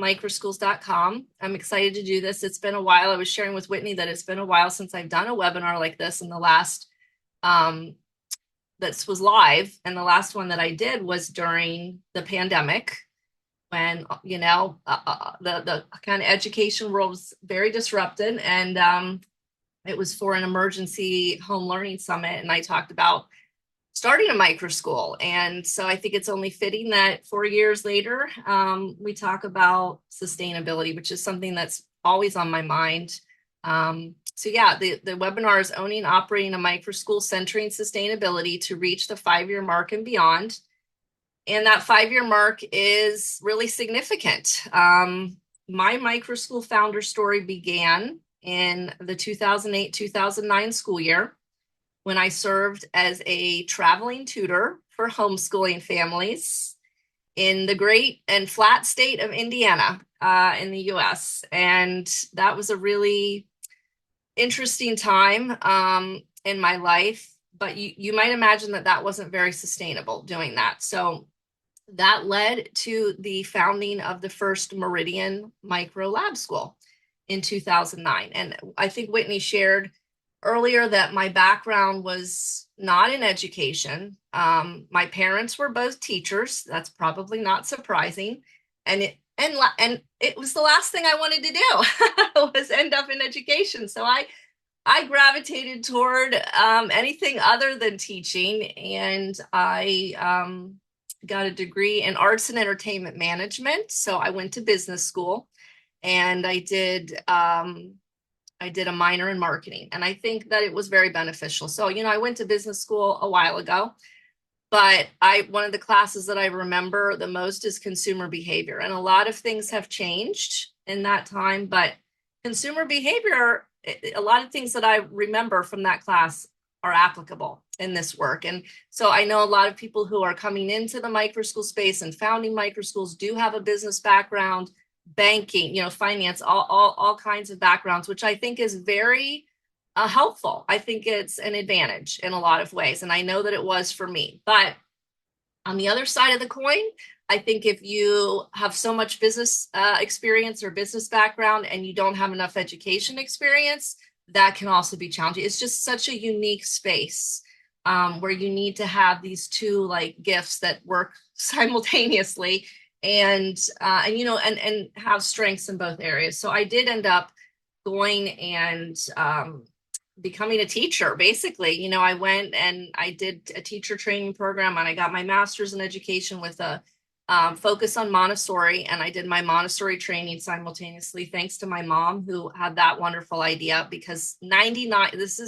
microschools.com. I'm excited to do this. It's been a while. I was sharing with Whitney that it's been a while since I've done a webinar like this, and the last this was live, and the last one that I did was during the pandemic when the kind of education world was very disrupted, and it was for an emergency home learning summit, and I talked about starting a microschool. And so I think it's only fitting that 4 years later, we talk about sustainability, which is something that's always on my mind. So yeah, the webinar is owning, operating a microschool centering sustainability to reach the 5-year mark and beyond. And that 5-year mark is really significant. My microschool founder story began in the 2008-2009 school year when I served as a traveling tutor for homeschooling families in the great and flat state of Indiana in the US. And that was a really interesting time in my life, but you might imagine that that wasn't very sustainable doing that. So that led to the founding of the first Meridian Micro Lab School in 2009. And I think Whitney shared earlier that my background was not in education. My parents were both teachers. That's probably not surprising. And it was the last thing I wanted to do was end up in education. So I gravitated toward anything other than teaching, and I got a degree in arts and entertainment management. So I went to business school, and I did a minor in marketing, and I think that it was very beneficial. So, I went to business school a while ago, but one of the classes that I remember the most is consumer behavior. And a lot of things have changed in that time, but consumer behavior, a lot of things that I remember from that class are applicable in this work. And so I know a lot of people who are coming into the microschool space and founding microschools do have a business background, banking, finance, all kinds of backgrounds, which I think is very helpful. I think it's an advantage in a lot of ways. And I know that it was for me. But on the other side of the coin, I think if you have so much business experience or business background and you don't have enough education experience, that can also be challenging. It's just such a unique space where you need to have these two gifts that work simultaneously and have strengths in both areas. So I did end up going and becoming a teacher. Basically, I went and I did a teacher training program, and I got my master's in education with a focus on Montessori, and I did my Montessori training simultaneously, thanks to my mom, who had that wonderful idea. Because this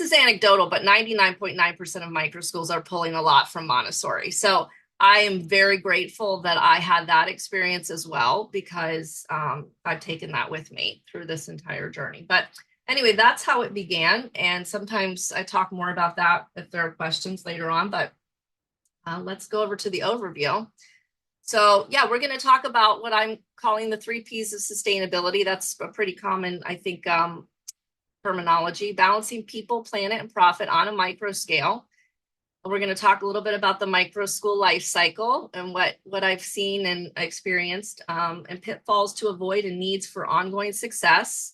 is anecdotal, but 99.9% of micro schools are pulling a lot from Montessori. So I am very grateful that I had that experience as well, because I've taken that with me through this entire journey. But anyway, that's how it began. And sometimes I talk more about that if there are questions later on, but let's go over to the overview. So yeah, we're going to talk about what I'm calling the 3 Ps of sustainability. That's a pretty common, I think, terminology: balancing people, planet, and profit on a micro scale. We're going to talk a little bit about the micro school life cycle and what I've seen and experienced, and pitfalls to avoid and needs for ongoing success.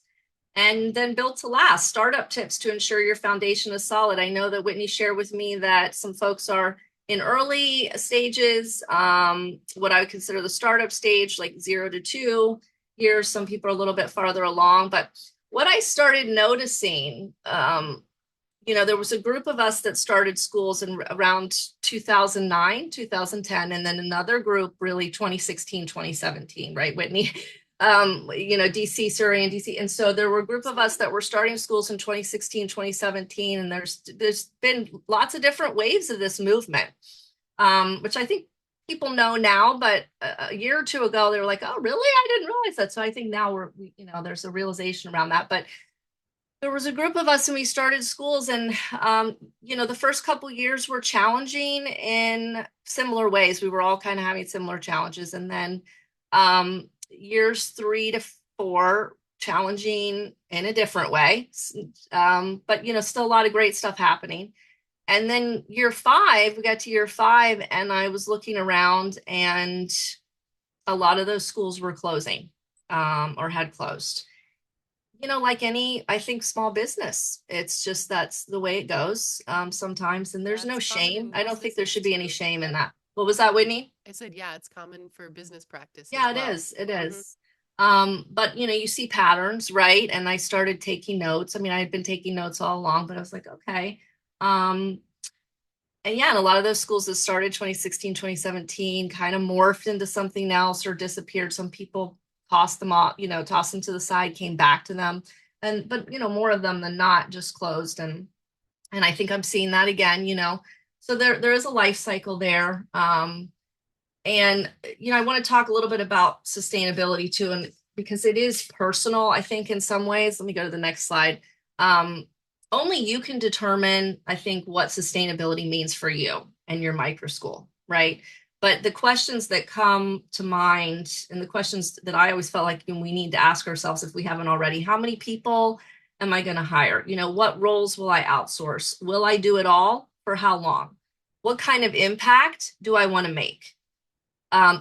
And then built to last, startup tips to ensure your foundation is solid. I know that Whitney shared with me that some folks are in early stages, what I would consider the startup stage, like 0 to 2 years. Some people are a little bit farther along. But what I started noticing, there was a group of us that started schools in around 2009, 2010, and then another group really 2016, 2017, right, Whitney? DC, Surrey, and DC. And so there were a group of us that were starting schools in 2016, 2017, and there's been lots of different waves of this movement, which I think people know now, but a year or two ago, they were like, oh, really? I didn't realize that. So I think now there's a realization around that. But there was a group of us and we started schools, and the first couple years were challenging in similar ways. We were all kind of having similar challenges. And then years 3 to 4, challenging in a different way, but still a lot of great stuff happening. And then year 5, we got to year 5, and I was looking around, and a lot of those schools were closing, or had closed. Like any, I think, small business, it's just that's the way it goes, sometimes, and there's Yeah, no it's common shame. in I don't think there businesses should be any too. shame in that. What was that, Whitney? I said, yeah, it's common for business practice as Yeah, it well. is. It Hmm. is. But you see patterns, right? And I started taking notes. I mean, I had been taking notes all along, but I was like, okay. Um, and yeah, and a lot of those schools that started 2016, 2017 kind of morphed into something else or disappeared. Some people tossed them off, tossed them to the side, came back to them. But more of them than not just closed. And I think I'm seeing that again. So there is a life cycle there. And I want to talk a little bit about sustainability too, and because it is personal, I think in some ways. Let me go to the next slide. Um, Only you can determine, I think, what sustainability means for you and your micro school, right? But the questions that come to mind, and the questions that I always felt like we need to ask ourselves if we haven't already: how many people am I going to hire? What roles will I outsource? Will I do it all? For how long? What kind of impact do I want to make?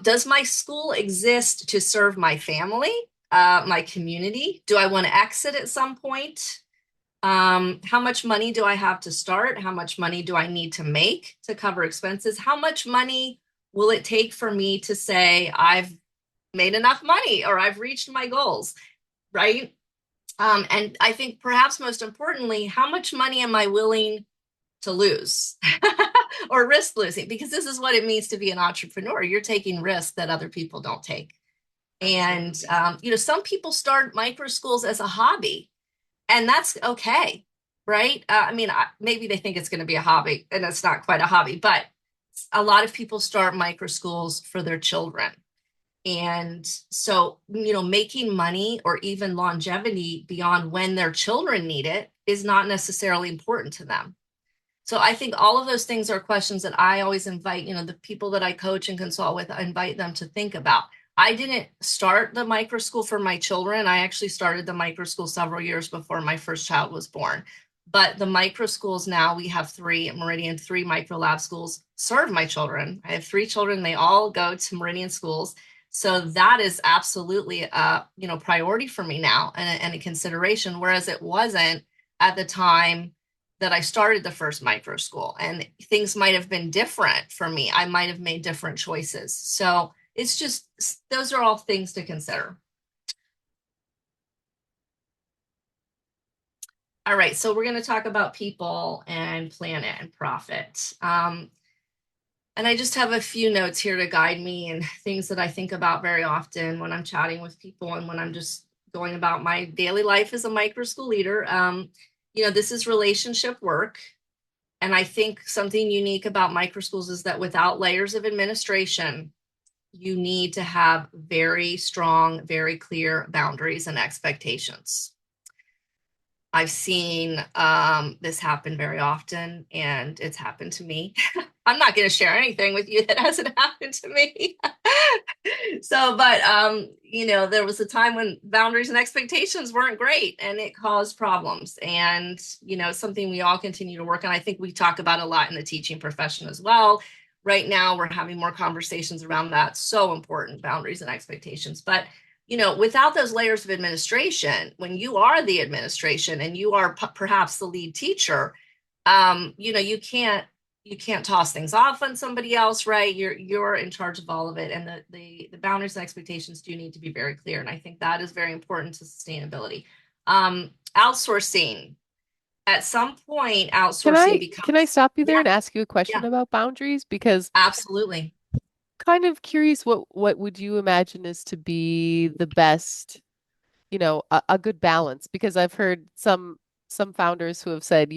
Does my school exist to serve my family, my community? Do I want to exit at some point? How much money do I have to start? How much money do I need to make to cover expenses? How much money will it take for me to say I've made enough money or I've reached my goals, right? And I think perhaps most importantly, how much money am I willing to lose or risk losing? Because this is what it means to be an entrepreneur. You're taking risks that other people don't take. And, Absolutely. some people start micro schools as a hobby, and that's okay, right? I mean, maybe they think it's going to be a hobby, and it's not quite a hobby, but a lot of people start micro schools for their children. And so, making money or even longevity beyond when their children need it is not necessarily important to them. So I think all of those things are questions that I always invite, the people that I coach and consult with, I invite them to think about. I didn't start the micro school for my children. I actually started the micro school several years before my first child was born. But the micro schools now, we have three Meridian, three micro lab schools serve my children. I have three children. They all go to Meridian schools. So that is absolutely a priority for me now, and a consideration, whereas it wasn't at the time that I started the first micro school, and things might have been different for me. I might have made different choices. So it's just, those are all things to consider. All right, so we're going to talk about people and planet and profit. And I just have a few notes here to guide me and things that I think about very often when I'm chatting with people and when I'm just going about my daily life as a micro school leader. This is relationship work. And I think something unique about micro schools is that without layers of administration, you need to have very strong, very clear boundaries and expectations. I've seen this happen very often, and it's happened to me. I'm not going to share anything with you that hasn't happened to me. So, but there was a time when boundaries and expectations weren't great, and it caused problems. And it's something we all continue to work on. I think we talk about a lot in the teaching profession as well. Right now, we're having more conversations around that. So important, boundaries and expectations. But without those layers of administration, when you are the administration and you are perhaps the lead teacher, you can't toss things off on somebody else, right? You're in charge of all of it, and the boundaries and expectations do need to be very clear, and I think that is very important to sustainability. Outsourcing, at some point, Can outsourcing I can I becomes, stop you there yeah, and ask you a question yeah, about boundaries? Because absolutely. kind of curious, what would you imagine is to be the best, a good balance? Because I've heard some founders who have said,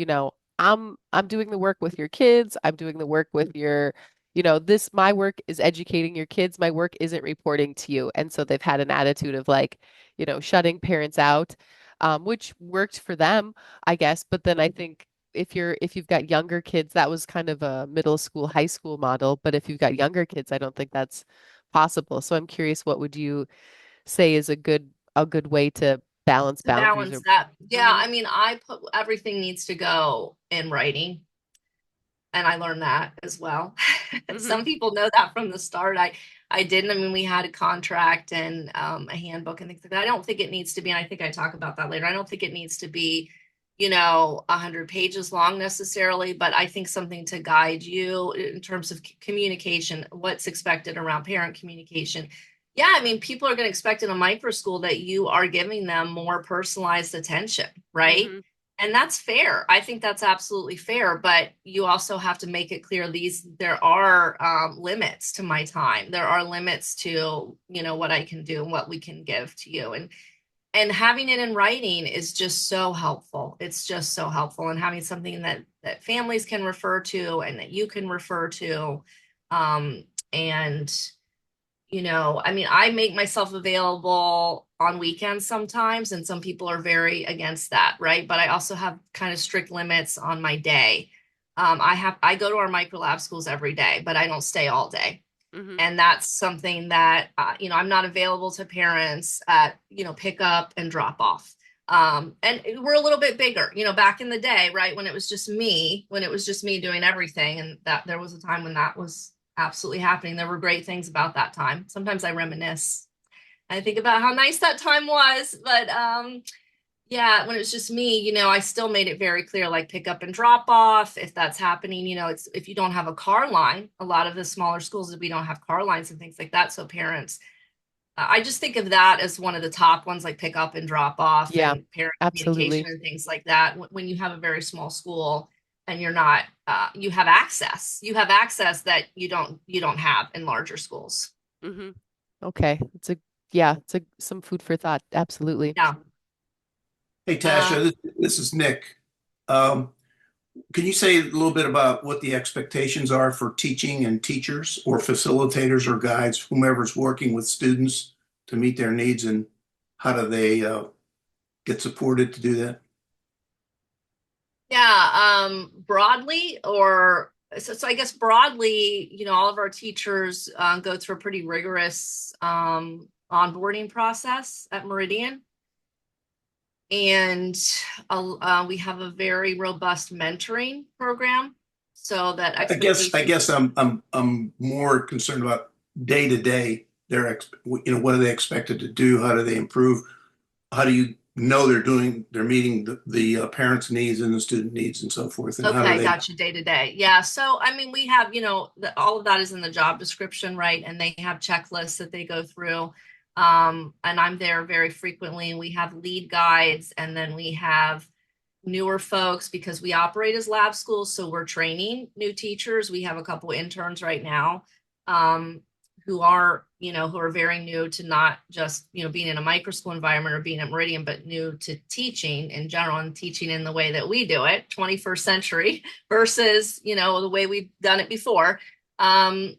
I'm doing the work with your kids, I'm doing the work with your, this my work is educating your kids, my work isn't reporting to you. And so they've had an attitude of like, shutting parents out, which worked for them, I guess. But then I think if you've got younger kids, that was kind of a middle school, high school model. But if you've got younger kids, I don't think that's possible. So I'm curious, what would you say is a good way to balance To boundaries balance or that, yeah, Mhm. I mean, I put everything needs to go in writing, and I learned that as well. Some Mhm. people know that from the start. I didn't. I mean, we had a contract and a handbook and things like that. I don't think it needs to be, and I think I talk about that later. I don't think it needs to be, 100 pages long necessarily, but I think something to guide you in terms of communication, what's expected around parent communication. Yeah, I mean, people are going to expect in a micro school that you are giving them more personalized attention, right? Hmm. And that's fair. I think that's absolutely fair, but you also have to make it clear there are limits to my time. There are limits to, what I can do and what we can give to you. And having it in writing is just so helpful. It's just so helpful. And having something that families can refer to and that you can refer to. And I mean, I make myself available on weekends sometimes, and some people are very against that, right? But I also have kind of strict limits on my day. I go to our micro lab schools every day, but I don't stay all day. Hmm. And that's something that, I'm not available to parents at, pick up and drop off. And we're a little bit bigger, back in the day, right? When it was just me doing everything. And that there was a time when that was absolutely happening. There were great things about that time. Sometimes I reminisce. I think about how nice that time was, but yeah, when it was just me, I still made it very clear, like pick up and drop off. If that's happening, it's if you don't have a car line, a lot of the smaller schools, we don't have car lines and things like that. So parents, I just think of that as one of the top ones, like pick up and drop off Yeah, and parent communication absolutely. and things like that. When you have a very small school and you're not, you have access that you don't have in larger schools. Hmm. Okay. It's some food for thought. Absolutely. Yeah. Hey, Uh, Tasha, this is Nick. Um, can you say a little bit about what the expectations are for teaching and teachers or facilitators or guides, whomever's working with students to meet their needs, and how do they get supported to do that? Yeah, broadly, so I guess broadly, all of our teachers go through a pretty rigorous onboarding process at Meridian. And we have a very robust mentoring program so that I expectations. guess I'm more concerned about day to day. What are they expected to do? How do they improve? How do you know they're meeting the parents' needs and the student needs and so forth? And how do Okay, they? gotcha. Day to day. Yeah. So, I mean, we have, all of that is in the job description, right? And they have checklists that they go through. And I'm there very frequently. And we have lead guides, and then we have newer folks because we operate as lab schools. So we're training new teachers. We have a couple interns right now. Who are very new to not just, being in a microschool environment or being at Meridian, but new to teaching in general and teaching in the way that we do it, 21st century versus, the way we've done it before. Um,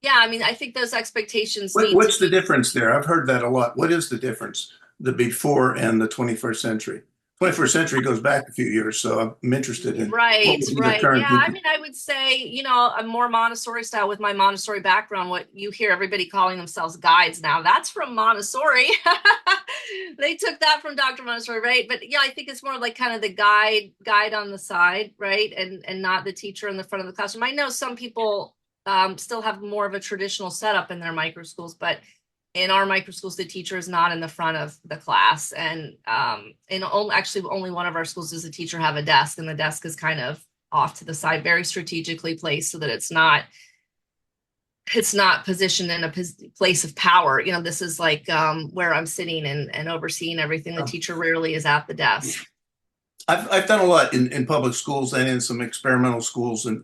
yeah, I mean, I think those expectations need to What's the be difference there? I've heard that a lot. What is the difference, the before and the 21st century? 21st century goes back a few years, so I'm interested in what right, would be the right. current Yeah, I difference. mean, I would say, I'm more Montessori style with my Montessori background. What you hear everybody calling themselves guides now, that's from Montessori. They took that from Dr. Montessori, right? But yeah, I think it's more like kind of the guide on the side, right? And not the teacher in the front of the classroom. I know some people still have more of a traditional setup in their micro schools, but in our micro schools, the teacher is not in the front of the class. And actually only one of our schools does the teacher have a desk, and the desk is kind of off to the side, very strategically placed so that it's not positioned in a place of power. This is like where I'm sitting and overseeing everything. The teacher rarely is at the desk. I've done a lot in public schools and in some experimental schools, and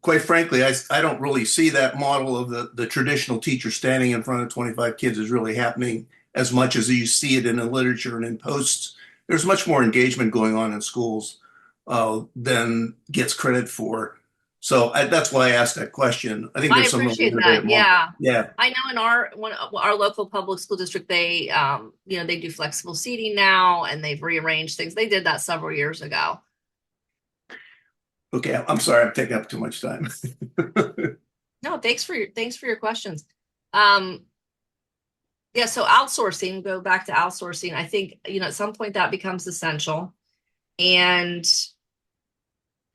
quite frankly, I don't really see that model of the traditional teacher standing in front of 25 kids is really happening as much as you see it in the literature and in posts. There's much more engagement going on in schools than gets credit for. So that's why I asked that question. I think I there's some really appreciate innovative that. models. Yeah. Yeah. I know in our local public school district, they do flexible seating now, and they've rearranged things. They did that several years ago. Okay. I'm sorry. I'm taking up too much time. No, thanks for your questions. Um, yeah, so outsourcing, go back to outsourcing. I think, at some point that becomes essential. And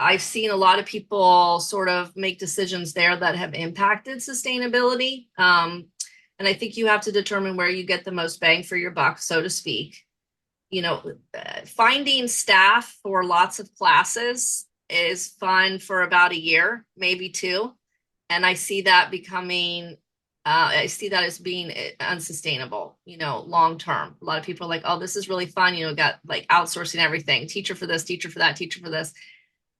I've seen a lot of people sort of make decisions there that have impacted sustainability. And I think you have to determine where you get the most bang for your buck, so to speak. Finding staff for lots of classes is fun for about a year, maybe two. And I see that I see that as being unsustainable, long term. A lot of people are like, oh, this is really fun. Got like outsourcing everything, teacher for this, teacher for that, teacher for this.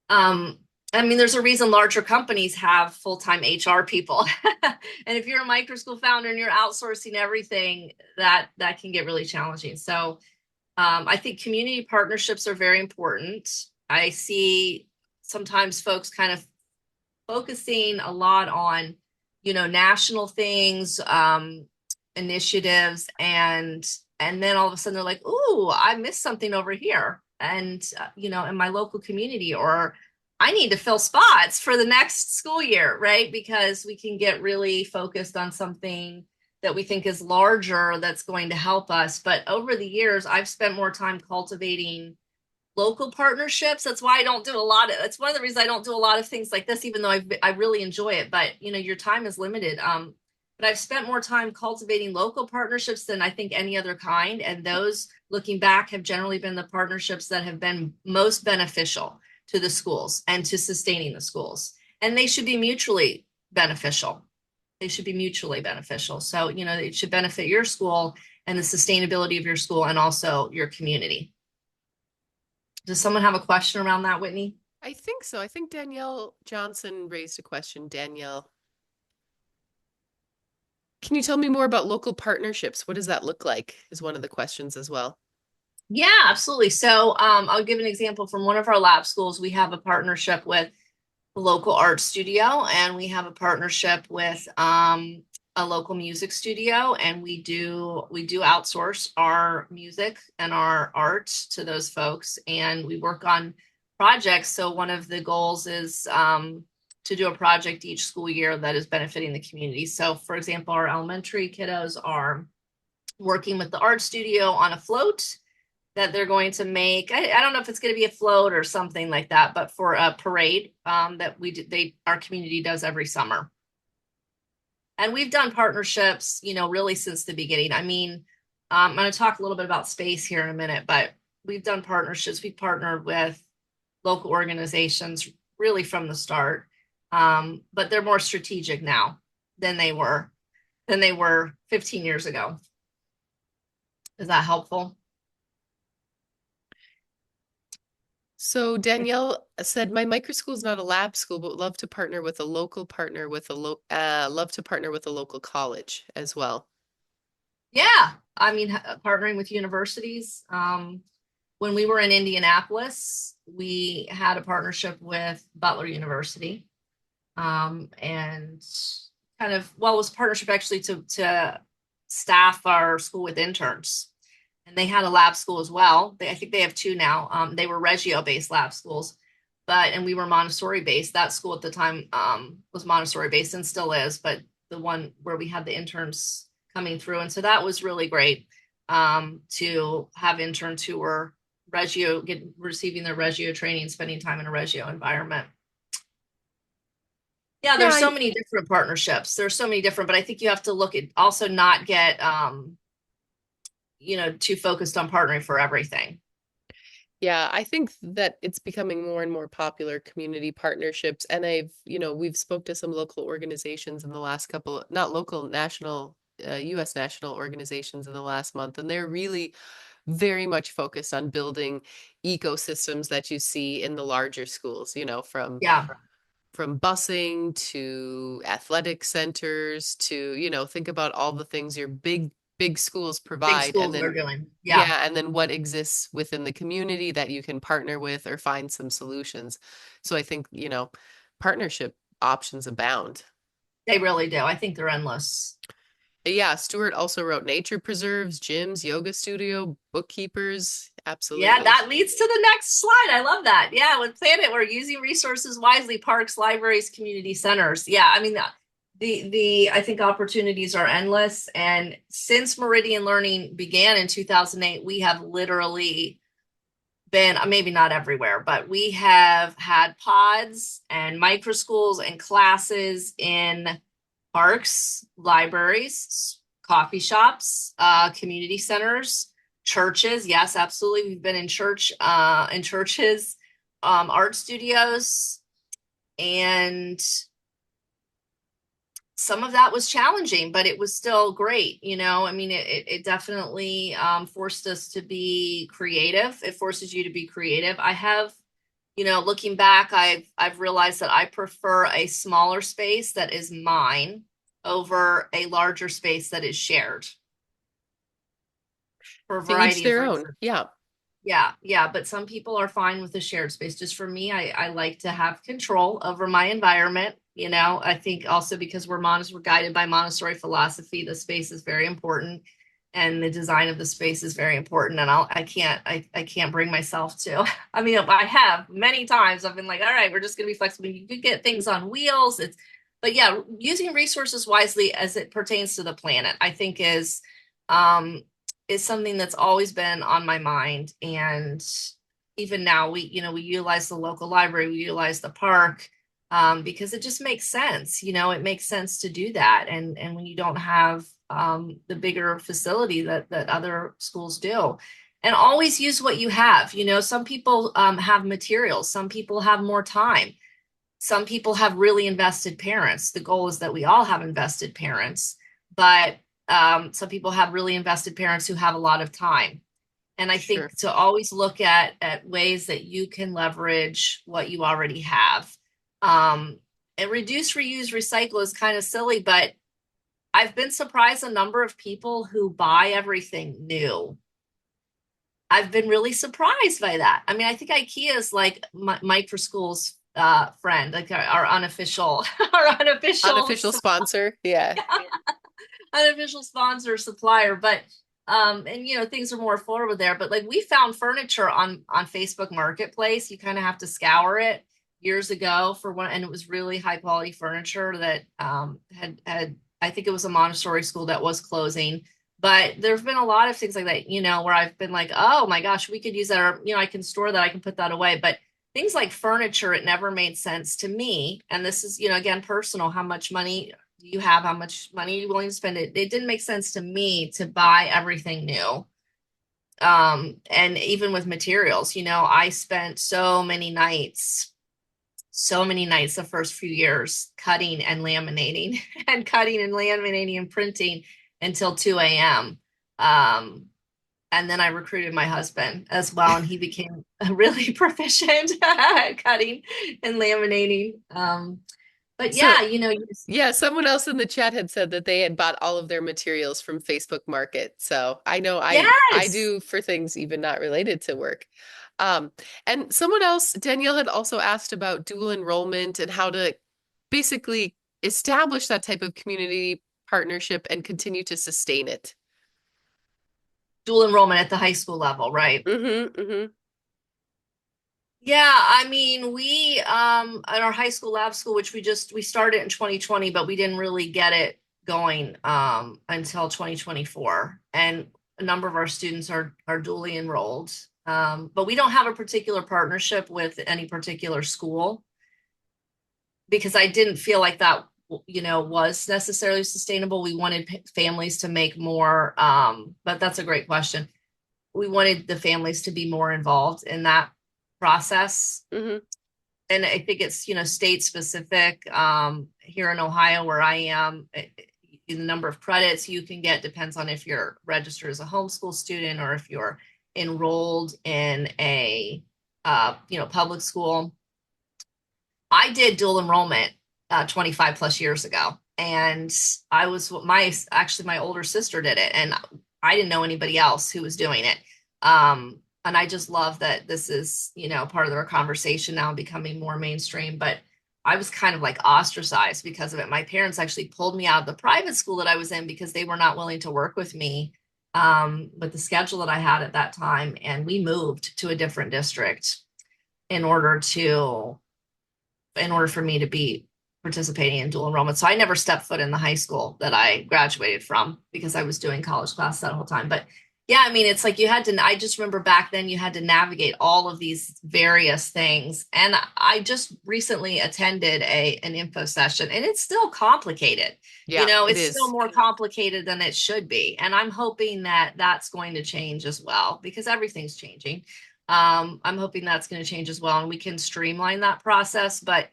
I mean, there's a reason larger companies have full-time HR people. And if you're a microschool founder and you're outsourcing everything, that can get really challenging. So I think community partnerships are very important. I see sometimes folks kind of focusing a lot on, national things, initiatives, and then all of a sudden they're like, "Ooh, I missed something over here," and in my local community, or I need to fill spots for the next school year, right? Because we can get really focused on something that we think is larger that's going to help us. But over the years, I've spent more time cultivating local partnerships. That's why I don't do a lot of, that's one of the reasons I don't do a lot of things like this, even though I really enjoy it. But, your time is limited. But I've spent more time cultivating local partnerships than I think any other kind. And those, looking back, have generally been the partnerships that have been most beneficial to the schools and to sustaining the schools. And they should be mutually beneficial. They should be mutually beneficial. So, it should benefit your school and the sustainability of your school and also your community. Does someone have a question around that, Whitney? I think so. I think Danielle Johnson raised a question. Danielle, can you tell me more about local partnerships? What does that look like? Is one of the questions as well. Yeah, absolutely. So I'll give an example from one of our lab schools. We have a partnership with a local art studio, and we have a partnership with a local music studio, and we do outsource our music and our art to those folks, and we work on projects. So one of the goals is to do a project each school year that is benefiting the community. So for example, our elementary kiddos are working with the art studio on a float that they're going to make. I don't know if it's going to be a float or something like that, but for a parade that our community does every summer. And we've done partnerships, really since the beginning. I mean, I'm going to talk a little bit about space here in a minute, but we've done partnerships. We partnered with local organizations really from the start, but they're more strategic now than they were 15 years ago. Is that helpful? So Danielle said, my microschool is not a lab school, but would love to partner with a local partner with love to partner with a local college as well. Yeah, I mean, partnering with universities. When we were in Indianapolis, we had a partnership with Butler University, and kind of, well, it was a partnership actually to staff our school with interns. And they had a lab school as well. I think they have two now. They were Reggio-based lab schools, and we were Montessori-based. That school at the time was Montessori-based and still is, but the one where we had the interns coming through. And so that was really great to have interns who were receiving their Reggio training, spending time in a Reggio environment. Yeah, there's so many different partnerships. There's so many different, but I think you have to look at also not get too focused on partnering for everything. Yeah, I think that it's becoming more and more popular, community partnerships. And we've spoke to some local organizations in the last couple, not local, national, US national organizations in the last month. And they're really very much focused on building ecosystems that you see in the larger schools, from busing to athletic centers to, think about all the things your big schools provide. Big schools are doing. Yeah, and then what exists within the community that you can partner with or find some solutions. So I think, partnership options abound. They really do. I think they're endless. Yeah, Stuart also wrote nature preserves, gyms, yoga studio, bookkeepers. Absolutely. Yeah, that leads to the next slide. I love that. Yeah, with Planet, we're using resources wisely, parks, libraries, community centers. Yeah, I mean, I think opportunities are endless. And since Meridian Learning began in 2008, we have literally been, maybe not everywhere, but we have had pods and micro schools and classes in parks, libraries, coffee shops, community centers, churches. Yes, absolutely. We've been in churches, art studios, and some of that was challenging, but it was still great. I mean, it definitely forced us to be creative. It forces you to be creative. I have, looking back, I've realized that I prefer a smaller space that is mine over a larger space that is shared for a To each variety of their own. reasons. Yeah, Yeah, but some people are fine with the shared space. Just for me, I like to have control over my environment. I think also because we're guided by Montessori philosophy, the space is very important, and the design of the space is very important. And I can't bring myself to. I mean, I have many times. I've been like, all right, we're just gonna be flexible. You could get things on wheels. But yeah, using resources wisely as it pertains to the planet, I think um is something that's always been on my mind. And even now we utilize the local library, we utilize the park, because it just makes sense. It makes sense to do that. And when you don't have the bigger facility that other schools do, and always use what you have. Some people have materials, some people have more time, some people have really invested parents. The goal is that we all have invested parents, but some people have really invested parents who have a lot of time. And I sure. think to always look at ways that you can leverage what you already have. And reduce, reuse, recycle is kind of silly, but I've been surprised a number of people who buy everything new. I've been really surprised by that. I mean, I think IKEA is like Microschool's friend, like our unofficial, our unofficial, Unofficial sponsor. Yeah. unofficial sponsor supplier. But and things are more affordable there. But like we found furniture on Facebook Marketplace. You kind of have to scour it years ago for one, and it was really high quality furniture that had I think it was a Montessori school that was closing. But there's been a lot of things like that, where I've been like, oh my gosh, we could use that, or I can store that, I can put that away. But things like furniture, it never made sense to me. And this is, again, personal. How much money do you have? How much money are you willing to spend? It didn't make sense to me to buy everything new. And even with materials, I spent so many nights the first few years cutting and laminating and cutting and laminating and printing until 2 a.m. And then I recruited my husband as well, and he became really proficient at cutting and laminating. But So, yeah, yeah, someone else in the chat had said that they had bought all of their materials from Facebook Market. So I know I yes. do for things even not related to work. Um, and someone else, Danielle had also asked about dual enrollment and how to basically establish that type of community partnership and continue to sustain it. Dual enrollment at the high school level, right? Mm-hmm. Yeah, I mean, we at our high school lab school, which we started in 2020, but we didn't really get it going until 2024. And a number of our students are dually enrolled. But we don't have a particular partnership with any particular school because I didn't feel like that was necessarily sustainable. We wanted families to make more, but that's a great question. We wanted the families to be more involved in that process. Mm-hmm. And I think it's, state specific. Here in Ohio, where I am, the number of credits you can get depends on if you're registered as a homeschool student or if you're enrolled in a, public school. I did dual enrollment 25 plus years ago. And my older sister did it, and I didn't know anybody else who was doing it. And I just love that this is, part of our conversation now, becoming more mainstream. But I was kind of like ostracized because of it. My parents actually pulled me out of the private school that I was in because they were not willing to work with me with the schedule that I had at that time. And we moved to a different district in order for me to be participating in dual enrollment. So I never stepped foot in the high school that I graduated from because I was doing college class that whole time. But Yeah, I mean, it's like I just remember back then you had to navigate all of these various things. And I just recently attended an info session and it's still complicated. You Yeah, know, it it's still is. more complicated than it should be. And I'm hoping that that's going to change as well because everything's changing. I'm hoping that's going to change as well and we can streamline that process. But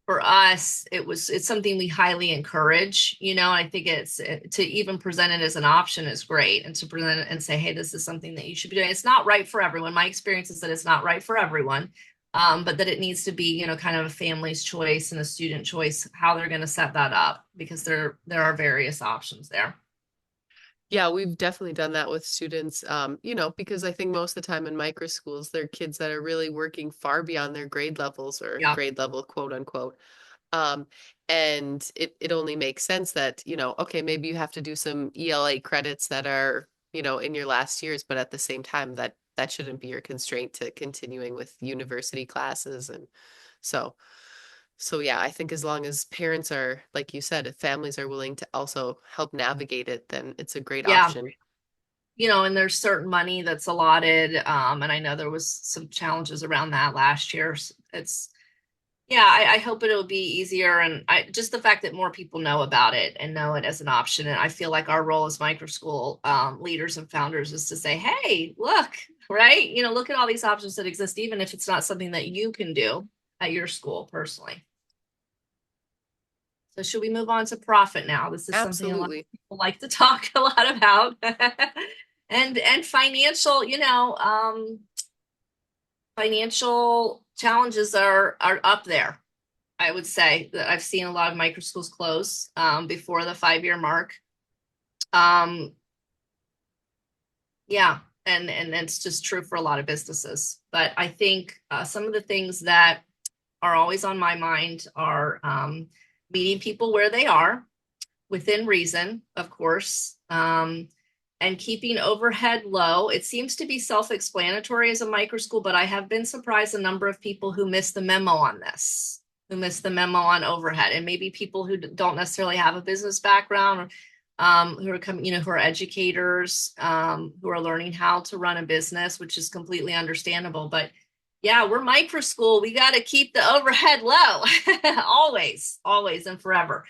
for us, it's something we highly encourage, you know. I think it's to even present it as an option is great, and to present it and say, hey, this is something that you should be doing. It's not right for everyone. My experience is that it's not right for everyone, but that it needs to be, you know, kind of a family's choice and a student choice how they're going to set that up because there are various options there. Yeah, we've definitely done that with students, because I think most of the time in micro schools, they're kids that are really working far beyond their grade levels or Yeah, grade level, quote unquote. Um, and it only makes sense that, okay, maybe you have to do some ELA credits that are, in your last years, but at the same time, that shouldn't be your constraint to continuing with university classes. And so, so yeah, I think as long as parents are, like you said, if families are willing to also help navigate it, then it's a great yeah. option. You know, and there's certain money that's allotted, and I know there was some challenges around that last year. It's Yeah, I hope it'll be easier, and just the fact that more people know about it and know it as an option. And I feel like our role as microschool leaders and founders is to say, hey, look, right? You know, look at all these options that exist, even if it's not something that you can do at your school personally. So should we move on to profit now? This is something a lot of Absolutely. people like to talk a lot about. And financial, financial challenges are up there. I would say that I've seen a lot of micro schools close before the 5 year mark. Um, yeah, and it's just true for a lot of businesses. But I think some of the things that are always on my mind are meeting people where they are within reason, of course, and keeping overhead low. It seems to be self-explanatory as a micro school, but I have been surprised a number of people who miss the memo on this, who miss the memo on overhead, and maybe people who don't necessarily have a business background or who are coming, who are educators, who are learning how to run a business, which is completely understandable. But yeah, we're micro school. We got to keep the overhead low, always, always, and forever.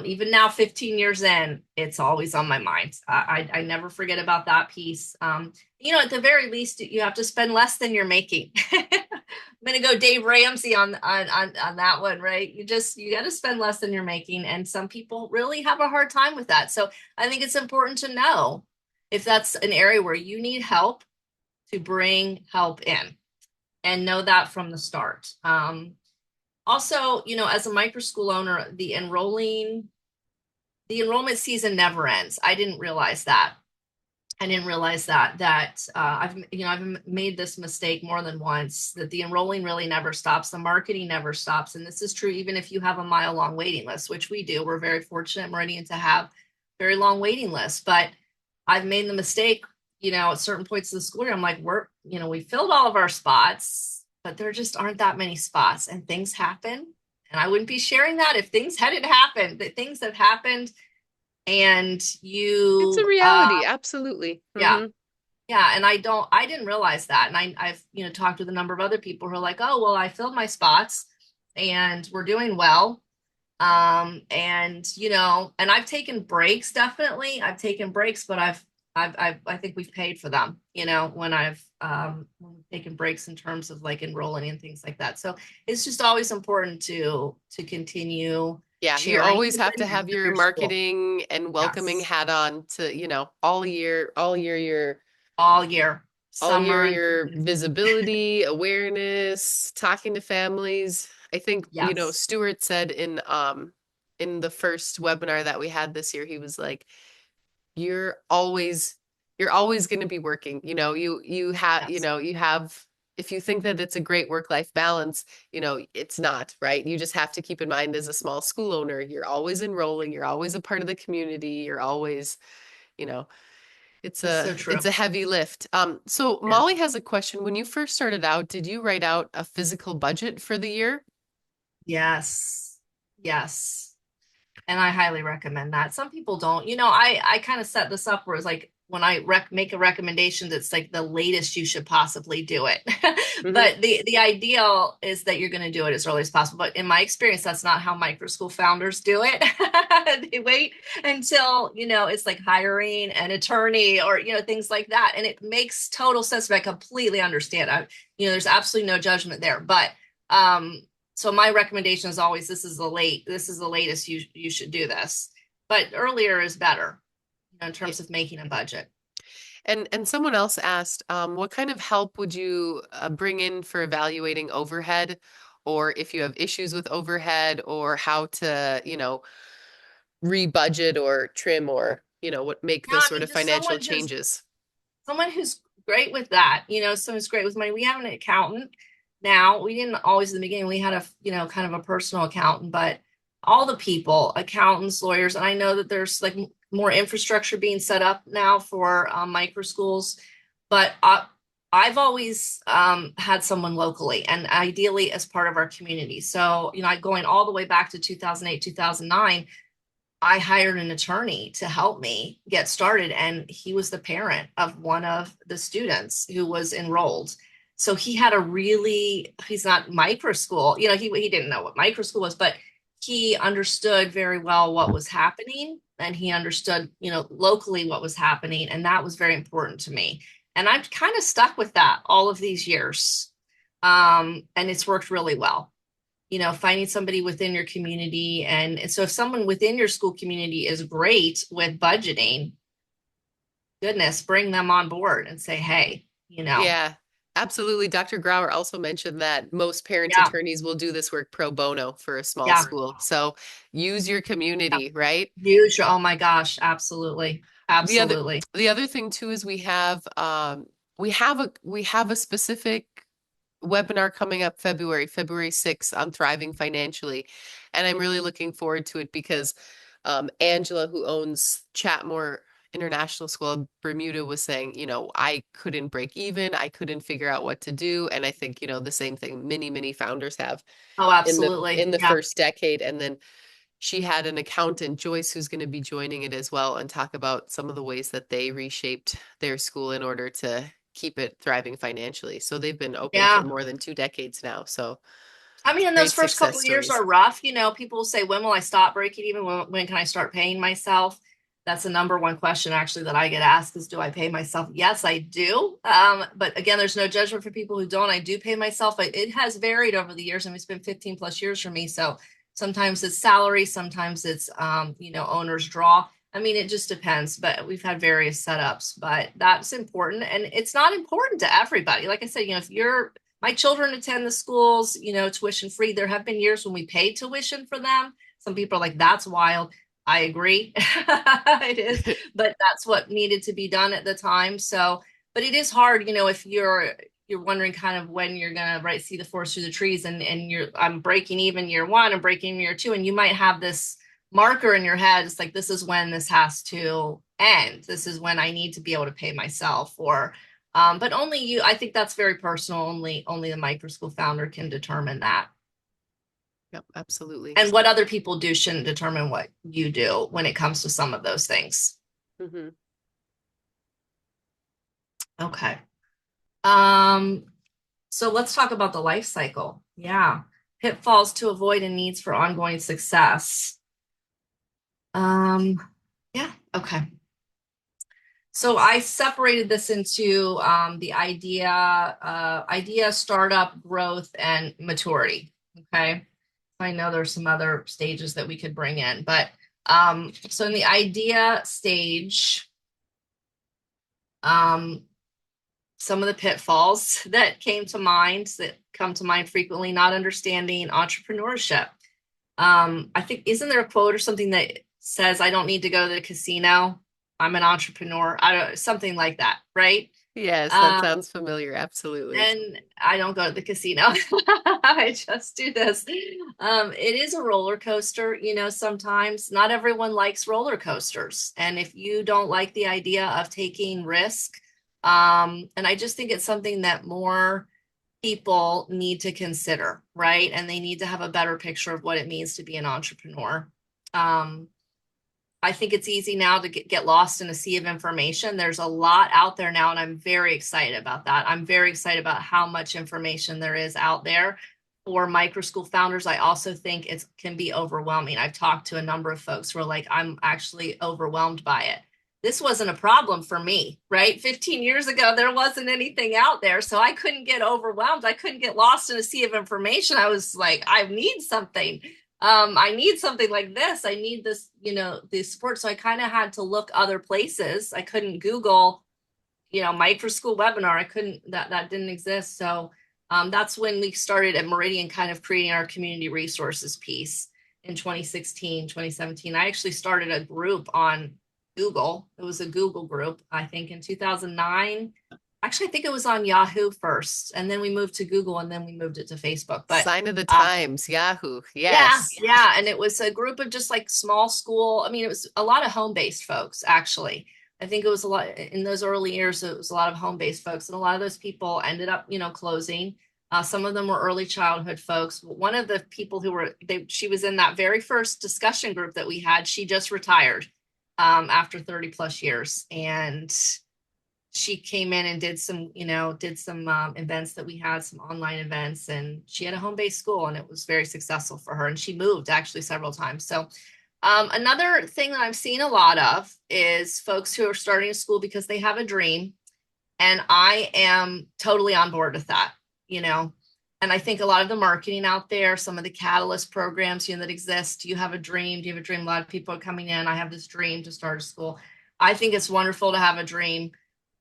Even now, 15 years in, it's always on my mind. I never forget about that piece. At the very least, you have to spend less than you're making. I'm gonna go Dave Ramsey on that one, right? You got to spend less than you're making, and some people really have a hard time with that. So I think it's important to know if that's an area where you need help to bring help in, and know that from the start. Also, as a micro school owner, the enrollment season never ends. I didn't realize that. I've made this mistake more than once, that the enrolling really never stops. The marketing never stops. And this is true even if you have a mile long waiting list, which we do. We're very fortunate at Meridian to have very long waiting lists. But I've made the mistake, at certain points of the school year, I'm like, we filled all of our spots, but there just aren't that many spots and things happen. And I wouldn't be sharing that if things hadn't happened. The things have happened, and It's a you reality. Absolutely. yeah, yeah, and I didn't realize that. And I've, talked with a number of other people who are like, oh, well, I filled my spots and we're doing well. And I've taken breaks, definitely. I've taken breaks, but I think we've paid for them, when we've taken breaks in terms of like enrolling and things like that. So it's just always important to continue Yeah, you sharing always with have to have your your school. marketing and welcoming Yes, hat on to, all year summer and your visibility, awareness, talking to families. I think, yes, Stuart said in the first webinar that we had this year, he was like, you're always you're always going to be working. yes. You have if you think that it's a great work-life balance, it's not, right? You just have to keep in mind as a small school owner, you're always enrolling, you're always a part of the community, you're always, you know, it's It's a so true. it's a heavy lift. So Yeah. Molly has a question. When you first started out, did you write out a physical budget for the year? Yes. Yes. And I highly recommend that. Some people don't. I kind of set this up where it's like when I make a recommendation, that's like the latest you should possibly do it. Hmm. But the ideal is that you're going to do it as early as possible. But in my experience, that's not how Microschool founders do it. They wait until, it's like hiring an attorney or, things like that. And it makes total sense. But I completely understand. There's absolutely no judgment there. But so my recommendation is always, this is the latest you should do this. But earlier is better, in terms of making a budget. And someone else asked, what kind of help would you bring in for evaluating overhead, or if you have issues with overhead, or how to, rebudget or trim, or, what make Yeah, those I sort mean, of just financial changes? someone who's great with that, someone who's great with money. We have an accountant now. We didn't always in the beginning. We had kind of a personal accountant, but all the people, accountants, lawyers, and I know that there's like more infrastructure being set up now for micro schools, but I've always had someone locally and ideally as part of our community. So, going all the way back to 2008, 2009, I hired an attorney to help me get started, and he was the parent of one of the students who was enrolled. So he's not Microschool, he didn't know what Microschool was, but he understood very well what was happening, and he understood, locally what was happening. And that was very important to me. And I've kind of stuck with that all of these years. And it's worked really well, finding somebody within your community. And so if someone within your school community is great with budgeting, goodness, bring them on board and say, hey, Yeah, absolutely. Dr. Grauer also mentioned that most parent yeah, attorneys will do this work pro bono for a small yeah, school. So use your yeah. community, right? Oh my gosh, absolutely. The other Absolutely. the other thing too is we have a specific webinar coming up February 6th on thriving financially. And I'm really looking forward to it because Angela, who owns Chatmore International School in Bermuda, was saying, I couldn't break even. I couldn't figure out what to do. And I think, the same thing many founders have Oh, in the absolutely. in the Yeah. first decade. And then she had an accountant, Joyce, who's going to be joining it as well and talk about some of the ways that they reshaped their school in order to keep it thriving financially. So they've been open for Yeah. more than 2 decades now. So I mean, and those great first couple success of years stories. are rough. People will say, when will I stop breaking even? When can I start paying myself? That's the number one question actually that I get asked is, do I pay myself? Yes, I do. But again, there's no judgment for people who don't. I do pay myself. It has varied over the years. I mean, it's been 15 plus years for me. So sometimes it's salary, sometimes it's, owner's draw. I mean, it just depends, but we've had various setups, but that's important. And it's not important to everybody. Like I said, if my children attend the schools, tuition free. There have been years when we paid tuition for them. Some people are like, that's wild. I agree. It is, but that's what needed to be done at the time. So, but it is hard, if you're wondering kind of when you're gonna see the forest through the trees, and I'm breaking even year one, I'm breaking even year two, and you might have this marker in your head. It's like, this is when this has to end. This is when I need to be able to pay myself, or but only you. I think that's very personal. Only the Microschool founder can determine that. Yep, absolutely. And what other people do shouldn't determine what you do when it comes to some of those things. Hmm. Okay. So let's talk about the life cycle. Yeah. Pitfalls to avoid and needs for ongoing success. Yeah, okay. So I separated this into the idea, startup, growth, and maturity. Okay. I know there's some other stages that we could bring in, but so in the idea stage, some of the pitfalls that come to mind frequently: not understanding entrepreneurship. I think, isn't there a quote or something that says, I don't need to go to the casino, I'm an entrepreneur? I don't, something like that, right? Yes, that Um, sounds familiar. Absolutely. and I don't go to the casino. I just do this. It is a roller coaster, sometimes not everyone likes roller coasters. And if you don't like the idea of taking risk, and I just think it's something that more people need to consider, right? And they need to have a better picture of what it means to be an entrepreneur. I think it's easy now to get lost in a sea of information. There's a lot out there now, and I'm very excited about that. I'm very excited about how much information there is out there. For microschool founders, I also think it can be overwhelming. I've talked to a number of folks who are like, I'm actually overwhelmed by it. This wasn't a problem for me, right? 15 years ago, there wasn't anything out there. So I couldn't get overwhelmed. I couldn't get lost in a sea of information. I was like, I need something. I need something like this. I need this, this support. So I kind of had to look other places. I couldn't Google, Microschool webinar. I couldn't, that didn't exist. So that's when we started at Meridian kind of creating our community resources piece in 2016, 2017. I actually started a group on Google. It was a Google group, I think in 2009. Actually, I think it was on Yahoo first, and then we moved to Google, and then we moved it to Facebook. But Sign of the times, Yahoo. yeah, Yes. yeah. And it was a group of just like small school. I mean, it was a lot of home-based folks, actually. I think it was a lot in those early years, it was a lot of home-based folks. And a lot of those people ended up, closing. Some of them were early childhood folks. One of the people she was in that very first discussion group that we had. She just retired after 30 plus years. And she came in and did some events that we had, some online events, and she had a home-based school, and it was very successful for her. And she moved actually several times. So another thing that I'm seeing a lot of is folks who are starting a school because they have a dream. And I am totally on board with that, and I think a lot of the marketing out there, some of the catalyst programs, that exist. Do you have a dream? Do you have a dream? A lot of people are coming in. I have this dream to start a school. I think it's wonderful to have a dream.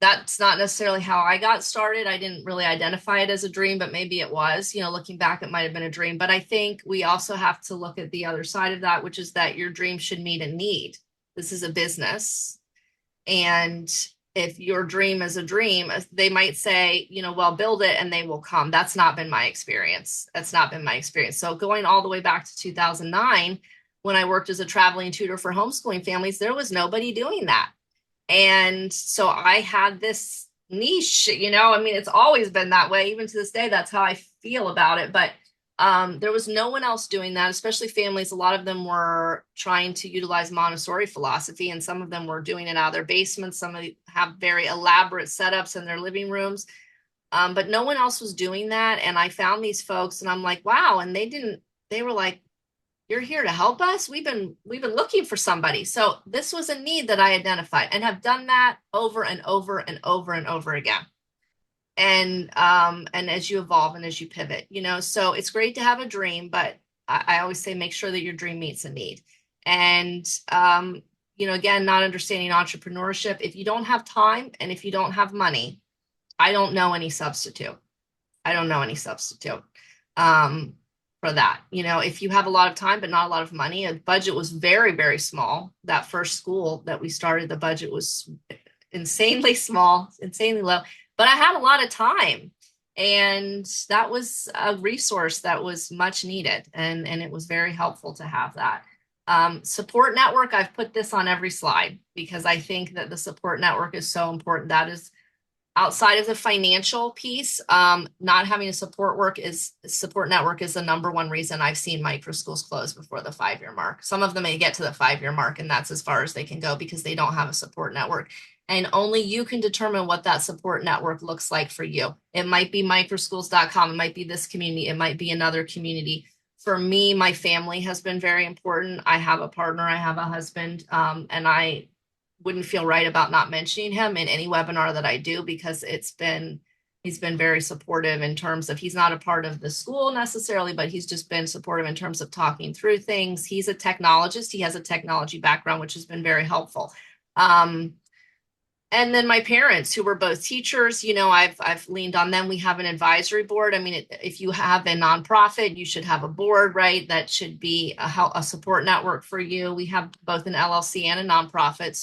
That's not necessarily how I got started. I didn't really identify it as a dream, but maybe it was, looking back, it might've been a dream. But I think we also have to look at the other side of that, which is that your dream should meet a need. This is a business. And if your dream is a dream, they might say, well, build it and they will come. That's not been my experience. So going all the way back to 2009, when I worked as a traveling tutor for homeschooling families, there was nobody doing that. And so I had this niche, it's always been that way. Even to this day, that's how I feel about it. But there was no one else doing that, especially families. A lot of them were trying to utilize Montessori philosophy, and some of them were doing it out of their basements. Some of them have very elaborate setups in their living rooms. But no one else was doing that. And I found these folks and I'm like, wow. And they were like, you're here to help us. We've been looking for somebody. So this was a need that I identified and have done that over and over and over and over again. And as you evolve and as you pivot, so it's great to have a dream, but I always say, make sure that your dream meets a need. And, again, not understanding entrepreneurship. If you don't have time and if you don't have money, I don't know any substitute. For that. If you have a lot of time, but not a lot of money, a budget was very, very small. That first school that we started, the budget was insanely small, insanely low, but I had a lot of time, and that was a resource that was much needed. And it was very helpful to have that. Support network. I've put this on every slide because I think that the support network is so important. That is outside of the financial piece, not having a support network is the number one reason I've seen microschools close before the 5-year mark. Some of them may get to the 5-year mark, and that's as far as they can go because they don't have a support network. And only you can determine what that support network looks like for you. It might be microschools.com. It might be this community. It might be another community. For me, my family has been very important. I have a partner. I have a husband, and I wouldn't feel right about not mentioning him in any webinar that I do because he's been very supportive in terms of, he's not a part of the school necessarily, but he's just been supportive in terms of talking through things. He's a technologist. He has a technology background, which has been very helpful. And then my parents, who were both teachers, I've leaned on them. We have an advisory board. I mean, if you have a nonprofit, you should have a board, right? That should be a support network for you. We have both an LLC and a nonprofit.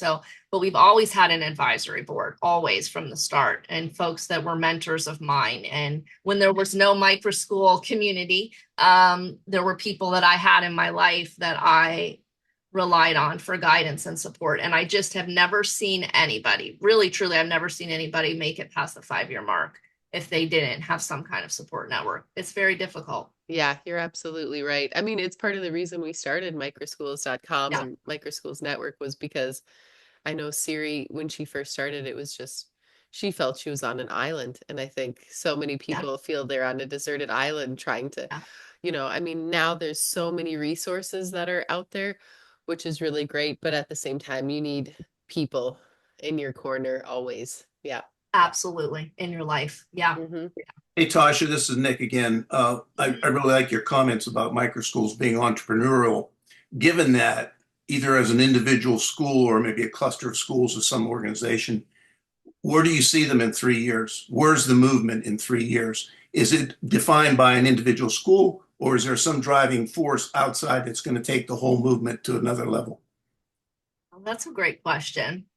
But we've always had an advisory board, always from the start, and folks that were mentors of mine. And when there was no microschool community, there were people that I had in my life that I relied on for guidance and support. And I just have never seen anybody, really, truly, I've never seen anybody make it past the 5-year mark if they didn't have some kind of support network. It's very difficult. Yeah, you're absolutely right. I mean, it's part of the reason we started microschools.com Yeah, and Microschools Network was because I know Siri, when she first started, it was just she felt she was on an island. And I think so many yeah, people feel they're on a deserted island trying to, yeah. I mean, now there's so many resources that are out there, which is really great. But at the same time, you need people in your corner always. Yeah. Absolutely. In your life. Yeah. Hmm. Hey, Tasha, this is Nick again. I Mhm. really like your comments about microschools being entrepreneurial. Given that, either as an individual school or maybe a cluster of schools of some organization, where do you see them in 3 years? Where's the movement in 3 years? Is it defined by an individual school, or is there some driving force outside that's going to take the whole movement to another level? Well, that's a great question.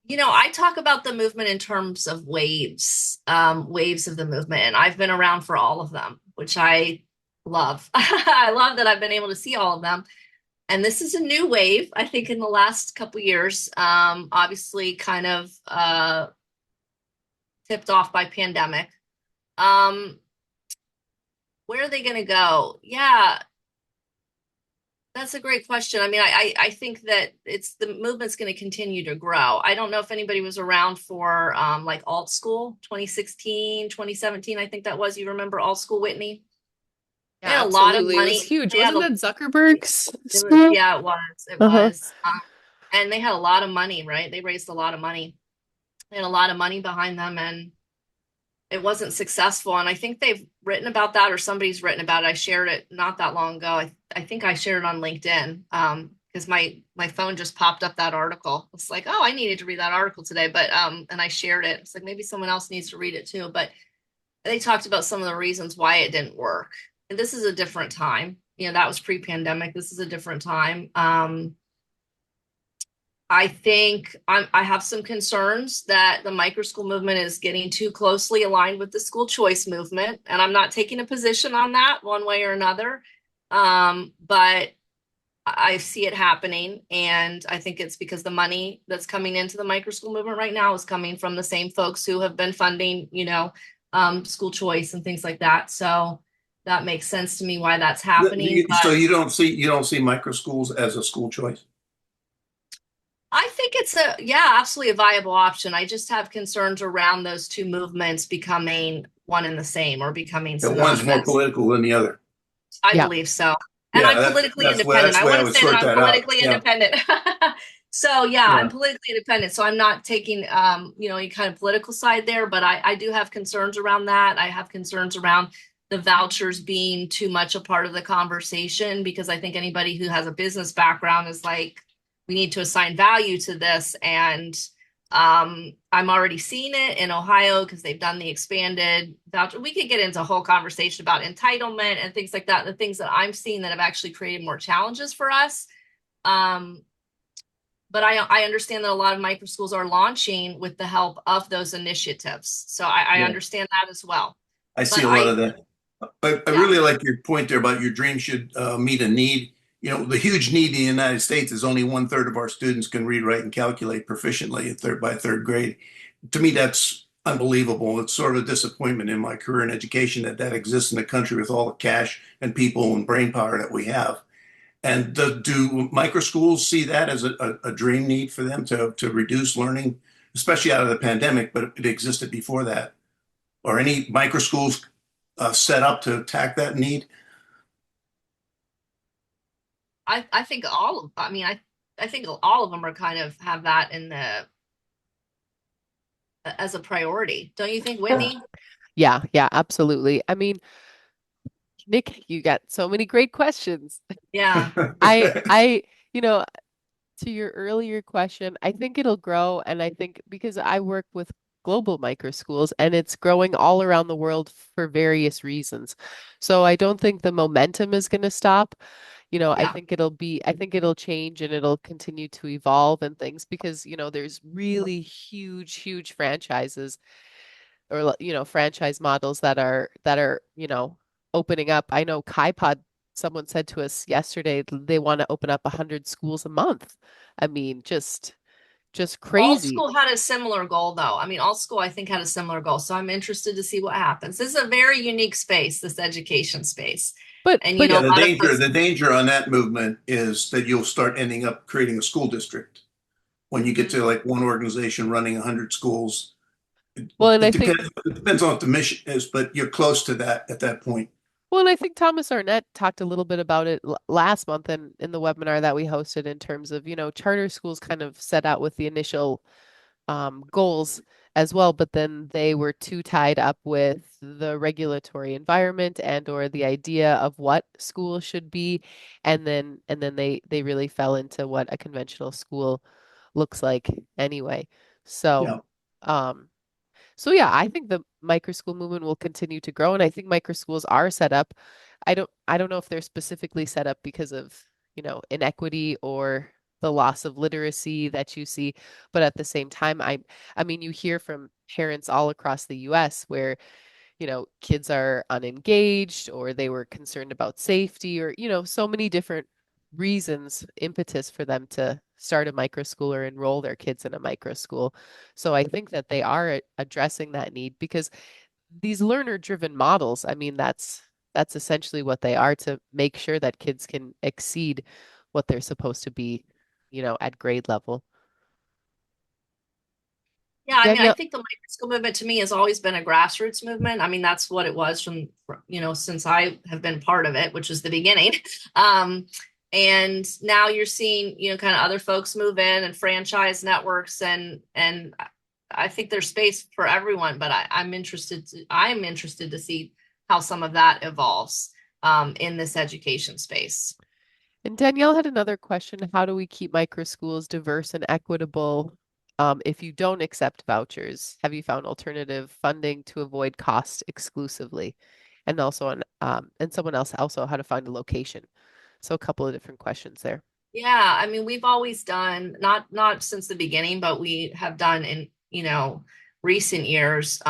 I talk about the movement in terms of waves, waves of the movement, and I've been around for all of them, which I love. I love that I've been able to see all of them. And this is a new wave, I think, in the last couple years. Obviously, kind of tipped off by pandemic. Um, where are they going to go? Yeah, that's a great question. I mean, I think that it's the movement's going to continue to grow. I don't know if anybody was around for like alt school 2016, 2017. I think that was. You remember alt school, Whitney? They Yeah, had a lot of absolutely. It was money. huge. They had Wasn't a that Zuckerberg's it was school? yeah, it was. It Uh-huh. was. And they had a lot of money, right? They raised a lot of money. They had a lot of money behind them, and it wasn't successful. And I think they've written about that, or somebody's written about it. I shared it not that long ago. I think I shared it on LinkedIn because my phone just popped up that article. It's like, oh, I needed to read that article today, but and I shared it. It's like maybe someone else needs to read it too. But they talked about some of the reasons why it didn't work. And this is a different time. That was pre-pandemic. This is a different time. I think I have some concerns that the microschool movement is getting too closely aligned with the school choice movement, and I'm not taking a position on that one way or another. But I see it happening, and I think it's because the money that's coming into the microschool movement right now is coming from the same folks who have been funding, school choice and things like that. So that makes sense to me why that's happening. So But you don't see micro schools as a school choice? I think it's yeah, absolutely a viable option. I just have concerns around those two movements becoming one and the same or becoming That one's more synonymous. political than the other. I Yeah. believe so. And Yeah, I'm politically independent. that's I the way want I to would say that sort I'm that out. politically Yeah, independent. So yeah, I'm yeah. politically independent. So I'm not taking any kind of political side there, but I do have concerns around that. I have concerns around the vouchers being too much a part of the conversation because I think anybody who has a business background is like, we need to assign value to this. And I'm already seeing it in Ohio because they've done the expanded voucher. We could get into a whole conversation about entitlement and things like that, the things that I'm seeing that have actually created more challenges for us. Um, but I understand that a lot of micro schools are launching with the help of those initiatives. So I Yeah. understand that as well. I But see a lot of that. I yeah, really like your point there about your dream should meet a need. The huge need in the United States is only one-third of our students can read, write, and calculate proficiently by third grade. To me, that's unbelievable. It's sort of a disappointment in my career in education that exists in a country with all the cash and people and brain power that we have. And do micro schools see that as a dream need for them to reduce learning, especially out of the pandemic, but it existed before that? Are any micro schools set up to attack that need? I think all of, I mean, I think all of them are kind of have that in the as a priority. Don't you think, Whitney? Yeah, yeah, absolutely. I mean, Nick, you got so many great questions. Yeah, I, you know, to your earlier question, I think it'll grow. And I think because I work with global micro schools and it's growing all around the world for various reasons. So I don't think the momentum is going to stop. yeah, I think it'll change and it'll continue to evolve and things because, there's really huge, huge franchises or franchise models that are opening up. I know KaiPod, someone said to us yesterday they want to open up 100 schools a month. I mean, just just Alt crazy. School had a similar goal, though. I mean, Alt School, I think, had a similar goal. So I'm interested to see what happens. This is a very unique space, this education space. And, But Yeah, a lot of folks, the danger on that movement is that you'll start ending up creating a school district. When you get Mhm. to like one organization running 100 schools, well, and I think it depends on what the mission is, but you're close to that at that point. well, and I think Thomas Arnett talked a little bit about it last month in the webinar that we hosted in terms of, charter schools kind of set out with the initial goals as well, but then they were too tied up with the regulatory environment and or the idea of what school should be, and then they really fell into what a conventional school looks like anyway. So, Yeah. um, so yeah, I think the microschool movement will continue to grow, and I think microschools are set up. I don't know if they're specifically set up because of, inequity or the loss of literacy that you see, but at the same time, I mean, you hear from parents all across the US where, kids are unengaged or they were concerned about safety or, so many different reasons, impetus for them to start a microschool or enroll their kids in a microschool. So I think that they are addressing that need because these learner-driven models, I mean, that's essentially what they are to make sure that kids can exceed what they're supposed to be, at grade level. yeah, I mean, I Danielle, think the microschool movement to me has always been a grassroots movement. I mean, that's what it was since I have been part of it, which is the beginning. Um, and now you're seeing, kind of other folks move in and franchise networks and I think there's space for everyone, but I'm interested to see how some of that evolves in this education space. and Danielle had another question. How do we keep micro schools diverse and equitable if you don't accept vouchers? Have you found alternative funding to avoid cost exclusively? And also and someone else also how to find a location. So a couple of different questions there. Yeah, I mean, we've always done not since the beginning, but we have done in, recent years,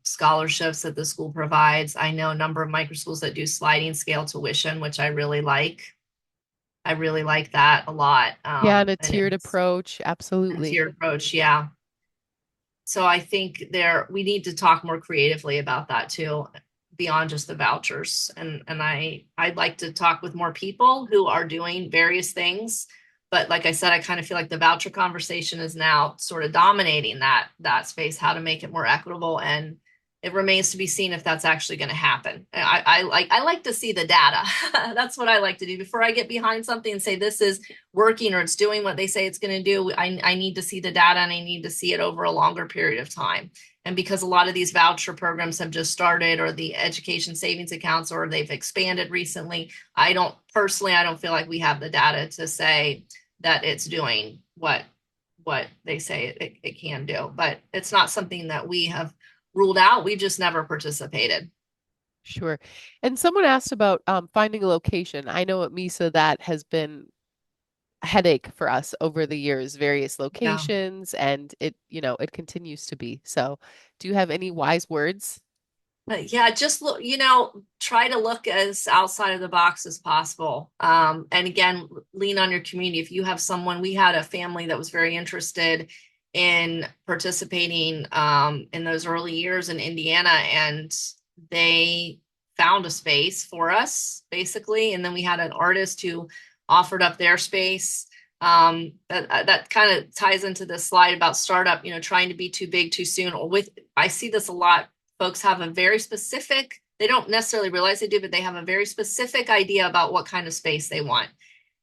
scholarships that the school provides. I know a number of micro schools that do sliding scale tuition, which I really like. I really like that a lot. Yeah, and a And tiered it's approach, a absolutely. tiered approach, yeah. So I think we need to talk more creatively about that too, beyond just the vouchers. And I'd like to talk with more people who are doing various things. But like I said, I kind of feel like the voucher conversation is now sort of dominating that space, how to make it more equitable. And it remains to be seen if that's actually going to happen. I like to see the data. That's what I like to do before I get behind something and say this is working or it's doing what they say it's going to do. I need to see the data and I need to see it over a longer period of time. And because a lot of these voucher programs have just started or the education savings accounts or they've expanded recently, I don't feel like we have the data to say that it's doing what they say it can do. But it's not something that we have ruled out. We just never participated. Sure. And someone asked about finding a location. I know at MISA that has been a headache for us over the years, various Yeah. locations, and it continues to be. So, do you have any wise words? But yeah, just look, try to look as outside of the box as possible. And again, lean on your community. If you have someone, we had a family that was very interested in participating in those early years in Indiana, and they found a space for us basically. And then we had an artist who offered up their space. That kind of ties into this slide about startup, trying to be too big too soon. I see this a lot. Folks have a very specific, they don't necessarily realize they do, but they have a very specific idea about what kind of space they want.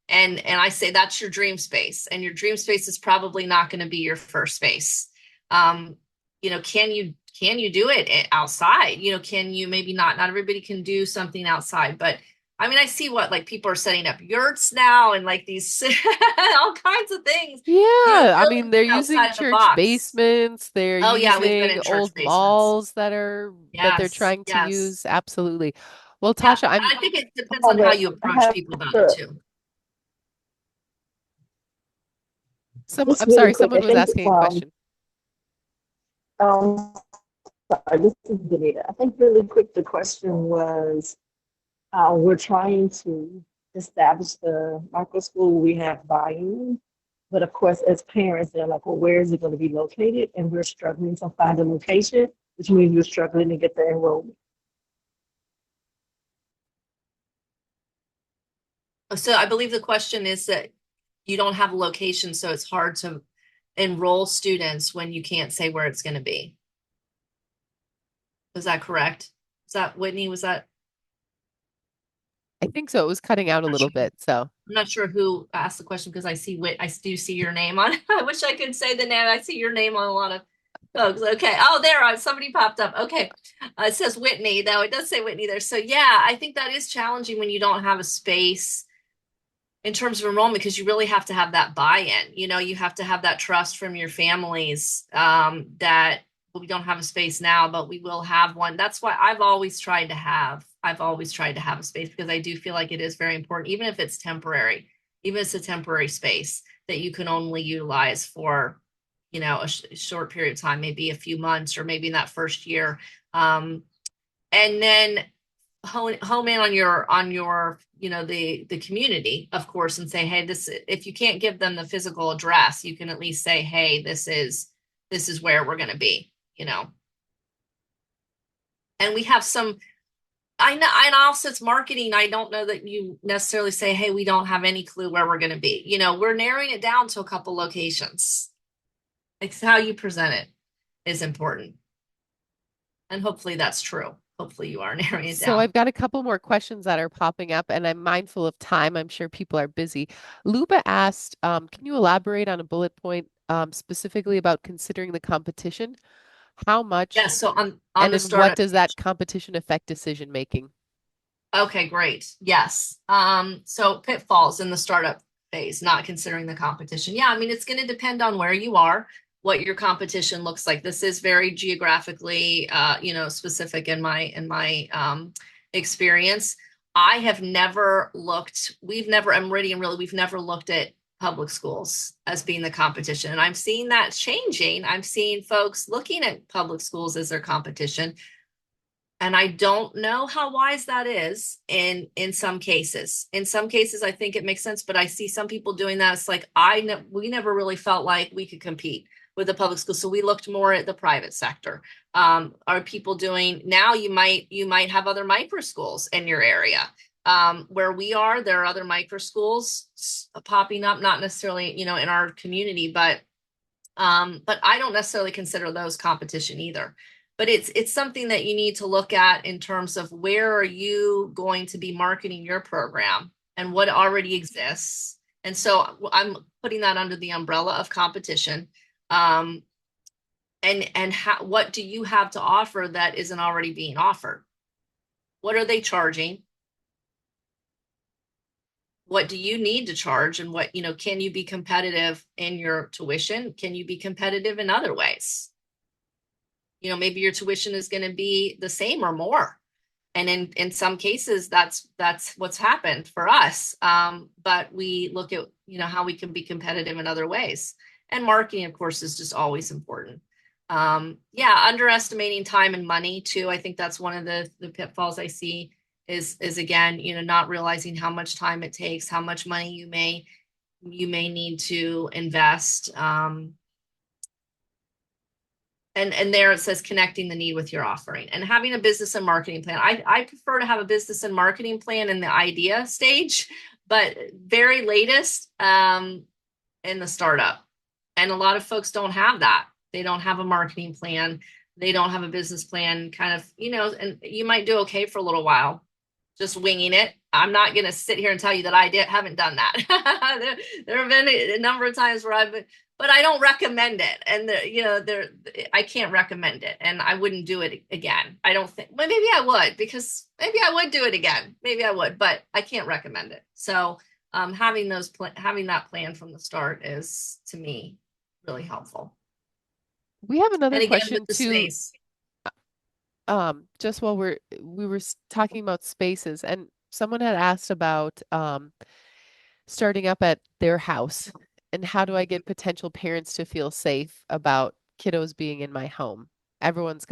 And I say that's your dream space. And your dream space is probably not going to be your first space. Can you do it outside? Can you maybe not everybody can do something outside, but I mean, I see what like people are setting up yurts now and like these all kinds of things, Yeah, I really mean, they're using outside of the church box. basements, they're Oh yeah, we've been using in church old basements. malls that they're Yes, trying to yes. use. Absolutely. Well, Yeah, Tasha, I'm I think it depends on have how a, you I approach have people about it a, too. just I'm really sorry, quick. someone I was think, asking a question. um, sorry, this is Danita. I think really quick, the question was, we're trying to establish the micro school. We have buy-in. But of course, as parents, they're like, well, where is it going to be located? And we're struggling to find a location, which means we're struggling to get the enrollment. So I believe the question is that you don't have a location, so it's hard to enroll students when you can't say where it's going to be. Is that correct? Is that Whitney? Was that? I think so. It was cutting out a little bit. So I'm not sure who asked the question because I do see your name on. I wish I could say the name. I see your name on a lot of folks. Okay. Oh, somebody popped up. Okay. It says Whitney, though. It does say Whitney there. So yeah, I think that is challenging when you don't have a space in terms of enrollment, because you really have to have that buy-in. You have to have that trust from your families, that we don't have a space now, but we will have one. That's why I've always tried to have a space, because I do feel like it is very important, even if it's temporary, even if it's a temporary space that you can only utilize for, a short period of time, maybe a few months, or maybe in that first year. And then home in on your the community, of course, and say, hey, this, if you can't give them the physical address, you can at least say, hey, this is where we're going to be. And we have some, I know, and also it's marketing. I don't know that you necessarily say, hey, we don't have any clue where we're going to be. We're narrowing it down to a couple locations. It's how you present it is important, and hopefully that's true. Hopefully you are narrowing it So down. I've got a couple more questions that are popping up, and I'm mindful of time. I'm sure people are busy. Luba asked, can you elaborate on a bullet point specifically about considering the competition? How much Yeah, so on and the in what startup. does that competition affect decision making? Okay, great. Yes. So pitfalls in the startup phase, not considering the competition. Yeah, I mean, it's going to depend on where you are, what your competition looks like. This is very geographically, specific in my experience. I have never looked, at Meridian, really, we've never looked at public schools as being the competition. And I'm seeing that changing. I'm seeing folks looking at public schools as their competition. And I don't know how wise that is in some cases. In some cases, I think it makes sense, but I see some people doing that. It's like we never really felt like we could compete with the public school, so we looked more at the private sector. Are people doing now? You might have other micro schools in your area. Where we are, there are other micro schools popping up, not necessarily in our community, but I don't necessarily consider those competition either. But it's something that you need to look at in terms of where are you going to be marketing your program and what already exists. And so I'm putting that under the umbrella of competition. And what do you have to offer that isn't already being offered? What are they charging? What do you need to charge? And what, can you be competitive in your tuition? Can you be competitive in other ways? Maybe your tuition is going to be the same or more. And in some cases, that's what's happened for us. But we look at, how we can be competitive in other ways. And marketing, of course, is just always important. Yeah, underestimating time and money too. I think that's one of the pitfalls I see is again, not realizing how much time it takes, how much money you may need to invest. And there it says connecting the need with your offering and having a business and marketing plan. I prefer to have a business and marketing plan in the idea stage, but very latest in the startup. And a lot of folks don't have that. They don't have a marketing plan. They don't have a business plan, kind of, and you might do okay for a little while, just winging it. I'm not going to sit here and tell you that haven't done that. there have been a number of times where but I don't recommend it. And I can't recommend it, and I wouldn't do it again. I don't think, well, maybe I would, because maybe I would do it again. Maybe I would, but I can't recommend it. So having that plan from the start is, to me, really helpful. We have another And again, question with the too. space. Just while we were talking about spaces, and someone had asked about starting up at their house, and how do I get potential parents to feel safe about kiddos being in my home? Everyone's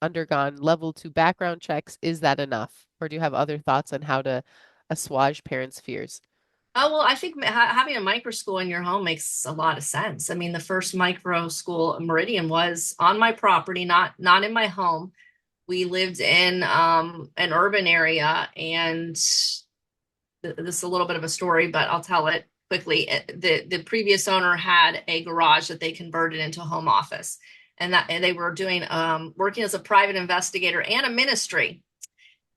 undergone level 2 background checks. Is that enough? Or do you have other thoughts on how to assuage parents' fears? Oh, well, I think having a micro school in your home makes a lot of sense. I mean, the first micro school, Meridian, was on my property, not in my home. We lived in an urban area, and this is a little bit of a story, but I'll tell it quickly. The previous owner had a garage that they converted into a home office, and they were doing working as a private investigator and a ministry,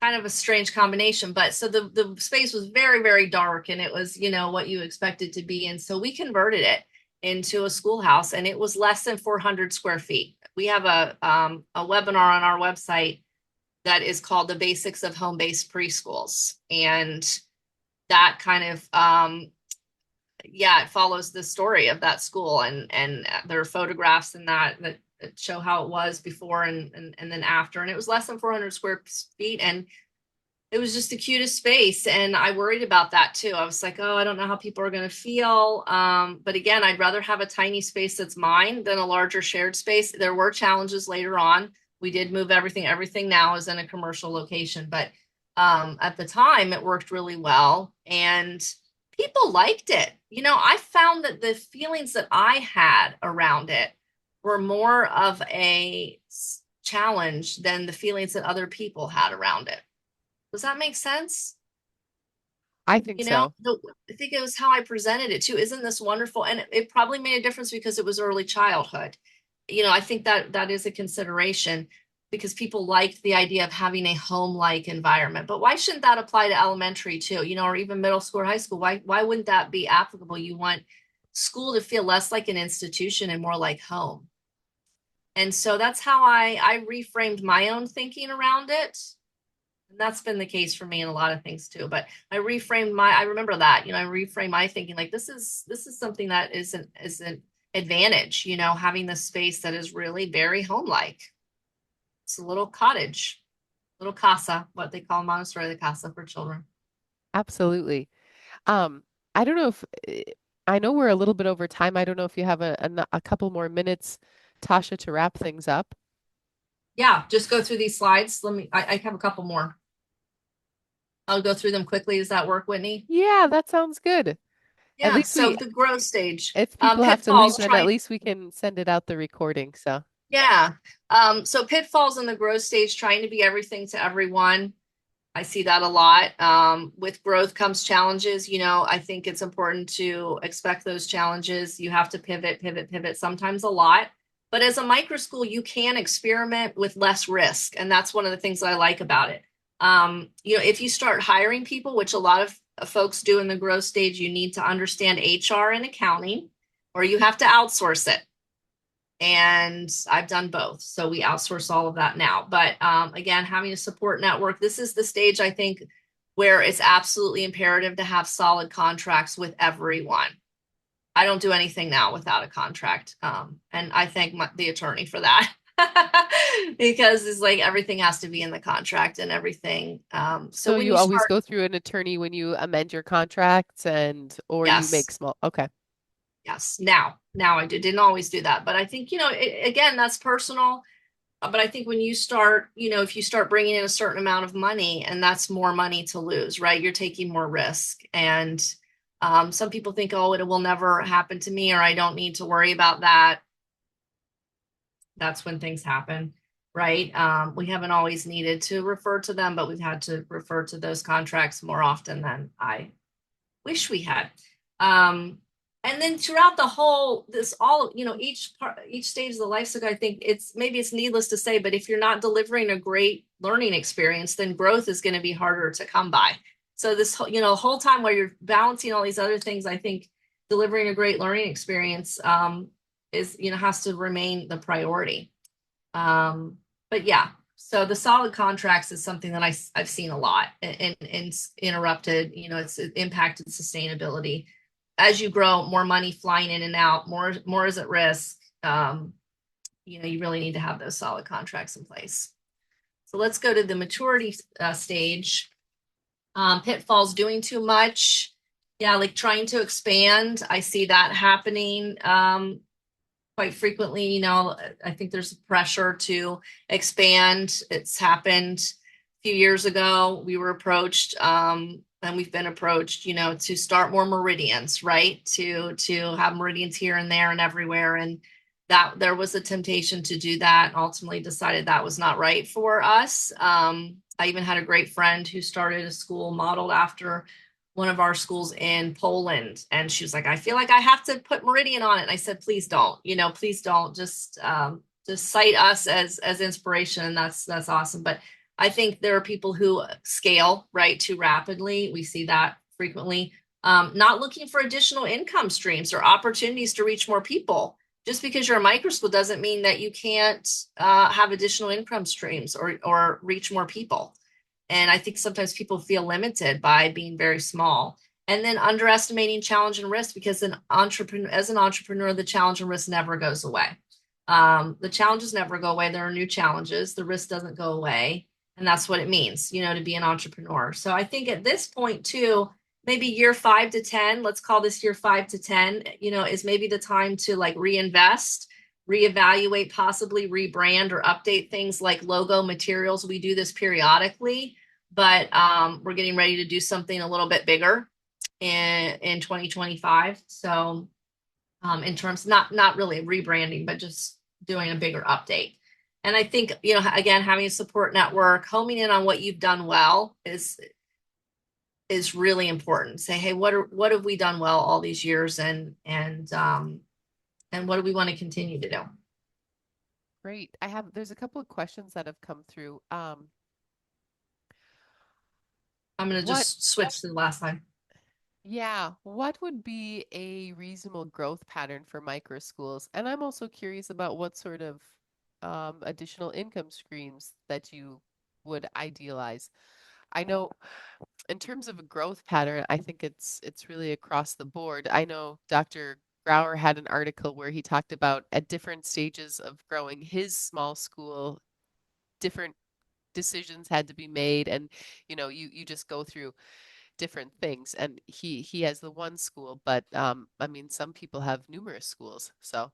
kind of a strange combination. But so the space was very, very dark, and it was, what you expected to be. And so we converted it into a schoolhouse, and it was less than 400 square feet. We have a webinar on our website that is called The Basics of Home-Based Preschools. And that kind of, yeah, it follows the story of that school, and there are photographs in that show how it was before and then after. And it was less than 400 square feet, and it was just the cutest space. And I worried about that too. I was like, oh, I don't know how people are going to feel. But again, I'd rather have a tiny space that's mine than a larger shared space. There were challenges later on. We did move everything. Everything now is in a commercial location, but at the time it worked really well, and people liked it. I found that the feelings that I had around it were more of a challenge than the feelings that other people had around it. Does that make sense? I think so. I think it was how I presented it too. Isn't this wonderful? And it probably made a difference because it was early childhood. I think that is a consideration, because people liked the idea of having a home-like environment. But why shouldn't that apply to elementary too? Or even middle school or high school? Why wouldn't that be applicable? You want school to feel less like an institution and more like home. And so that's how I reframed my own thinking around it. And that's been the case for me in a lot of things too. But I remember that, I reframe my thinking like this is something that is an advantage, having this space that is really very home-like. It's a little cottage, little casa, what they call Montessori, the casa for children. Absolutely. I don't know if I know we're a little bit over time. I don't know if you have a couple more minutes, Tasha, to wrap things up. Yeah, just go through these slides. I have a couple more. I'll go through them quickly. Does that work, Whitney? Yeah, that sounds good. At Yeah, least so the growth stage. if people have to leave, Pitfalls, then at least we can send it out the recording. So yeah. So pitfalls in the growth stage, trying to be everything to everyone. I see that a lot. With growth comes challenges. I think it's important to expect those challenges. You have to pivot, sometimes a lot. But as a micro school, you can experiment with less risk. And that's one of the things that I like about it. If you start hiring people, which a lot of folks do in the growth stage, you need to understand HR and accounting, or you have to outsource it. And I've done both. So we outsource all of that now. But again, having a support network, this is the stage, I think, where it's absolutely imperative to have solid contracts with everyone. I don't do anything now without a contract. And I thank the attorney for that. Because it's like everything has to be in the contract and everything. so When you always go through an attorney when you amend your contracts or you make yes. small. Okay. Yes. Now I didn't always do that, but I think, again, that's personal. But I think when you start, if you start bringing in a certain amount of money, and that's more money to lose, right? You're taking more risk. And some people think, oh, it will never happen to me, or I don't need to worry about that. That's when things happen, right? We haven't always needed to refer to them, but we've had to refer to those contracts more often than I wish we had. And then throughout the whole, each stage of the life cycle, I think it's needless to say, but if you're not delivering a great learning experience, then growth is going to be harder to come by. So this whole time while you're balancing all these other things, I think delivering a great learning experience has to remain the priority. But yeah, so the solid contracts is something that I've seen a lot and interrupted, it's impacted sustainability. As you grow, more money flying in and out, more is at risk. You really need to have those solid contracts in place. So let's go to the maturity stage. Pitfalls, doing too much. Yeah, like trying to expand. I see that happening quite frequently. I think there's pressure to expand. It's happened a few years ago. We were approached, and we've been approached, to start more meridians, right? To have meridians here and there and everywhere. And that there was a temptation to do that, and ultimately decided that was not right for us. I even had a great friend who started a school modeled after one of our schools in Poland. And she was like, I feel like I have to put Meridian on it. And I said, please don't, please don't, just cite us as inspiration. And that's awesome. But I think there are people who scale right too rapidly. We see that frequently. Not looking for additional income streams or opportunities to reach more people. Just because you're a micro school doesn't mean that you can't have additional income streams or reach more people. And I think sometimes people feel limited by being very small, and then underestimating challenge and risk, because as an entrepreneur, the challenge and risk never goes away. The challenges never go away. There are new challenges. The risk doesn't go away. And that's what it means, to be an entrepreneur. So I think at this point too, maybe year 5 to 10, let's call this year 5 to 10, is maybe the time to like reinvest, reevaluate, possibly rebrand or update things like logo materials. We do this periodically, but we're getting ready to do something a little bit bigger in 2025. So in terms, not really rebranding, but just doing a bigger update. And I think, again, having a support network, homing in on what you've done well is really important. Say, hey, what have we done well all these years, and what do we want to continue to do? Great. There's a couple of questions that have come through. I'm going to just switch to the last time. Yeah, what would be a reasonable growth pattern for micro schools? And I'm also curious about what sort of additional income streams that you would idealize. I know in terms of a growth pattern, I think it's really across the board. I know Dr. Grauer had an article where he talked about at different stages of growing his small school, different decisions had to be made, and you just go through different things. And he has the one school, but I mean, some people have numerous schools. So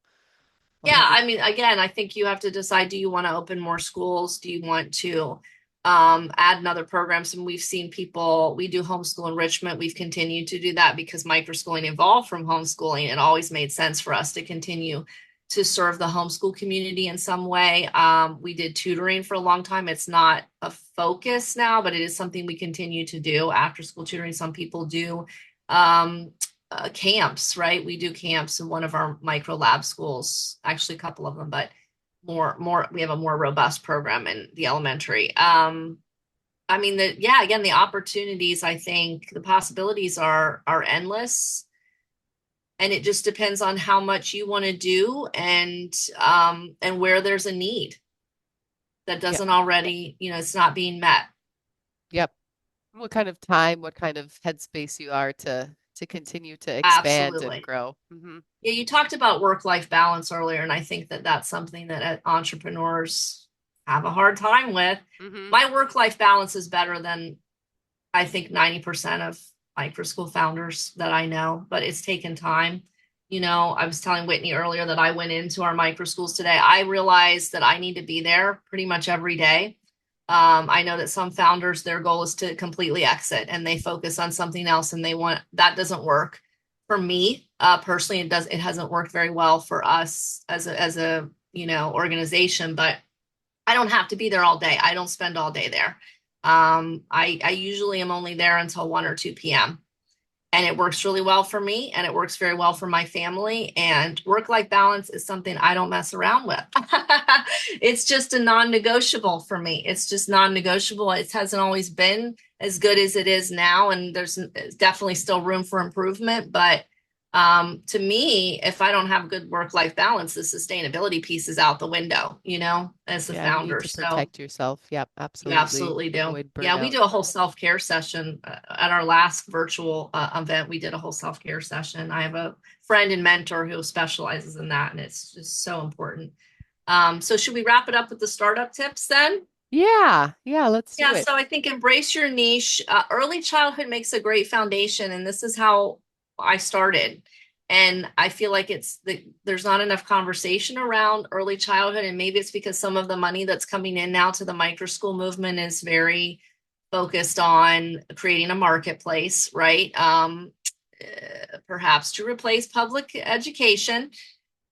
yeah, I mean, again, I think you have to decide, do you want to open more schools? Do you want to add another programs? And we've seen we do homeschool enrichment. We've continued to do that because microschooling evolved from homeschooling. It always made sense for us to continue to serve the homeschool community in some way. We did tutoring for a long time. It's not a focus now, but it is something we continue to do. After school tutoring, some people do camps, right? We do camps in one of our micro lab schools, actually a couple of them, but more, we have a more robust program in the elementary. I mean, again, the opportunities, I think the possibilities are endless. And it just depends on how much you want to do and where there's a need that doesn't already, it's not being met. Yep. What kind of time, what kind of headspace you are to continue to expand Absolutely. and grow. Mm-hmm. Yeah, you talked about work-life balance earlier, and I think that that's something that entrepreneurs have a hard time with. Mm-hmm. My work-life balance is better than I think 90% of microschool founders that I know, but it's taken time. I was telling Whitney earlier that I went into our microschools today. I realized that I need to be there pretty much every day. I know that some founders, their goal is to completely exit and they focus on something else, and that doesn't work for me. Personally, it hasn't worked very well for us as a organization, but I don't have to be there all day. I don't spend all day there. I usually am only there until 1 or 2 p.m. And it works really well for me, and it works very well for my family. And work-life balance is something I don't mess around with. It's just a non-negotiable for me. It's just non-negotiable. It hasn't always been as good as it is now, and there's definitely still room for improvement. But to me, if I don't have good work-life balance, the sustainability piece is out the window, as the founder. You need to protect yourself. Yep, absolutely. You absolutely do. Avoid burnout. Yeah, we do a whole self-care session at our last virtual event. We did a whole self-care session. I have a friend and mentor who specializes in that, and it's just so important. So should we wrap it up with the startup tips then? Yeah, let's do it. So I think embrace your niche. Early childhood makes a great foundation, and this is how I started. And I feel like there's not enough conversation around early childhood. And maybe it's because some of the money that's coming in now to the microschool movement is very focused on creating a marketplace, right? Perhaps to replace public education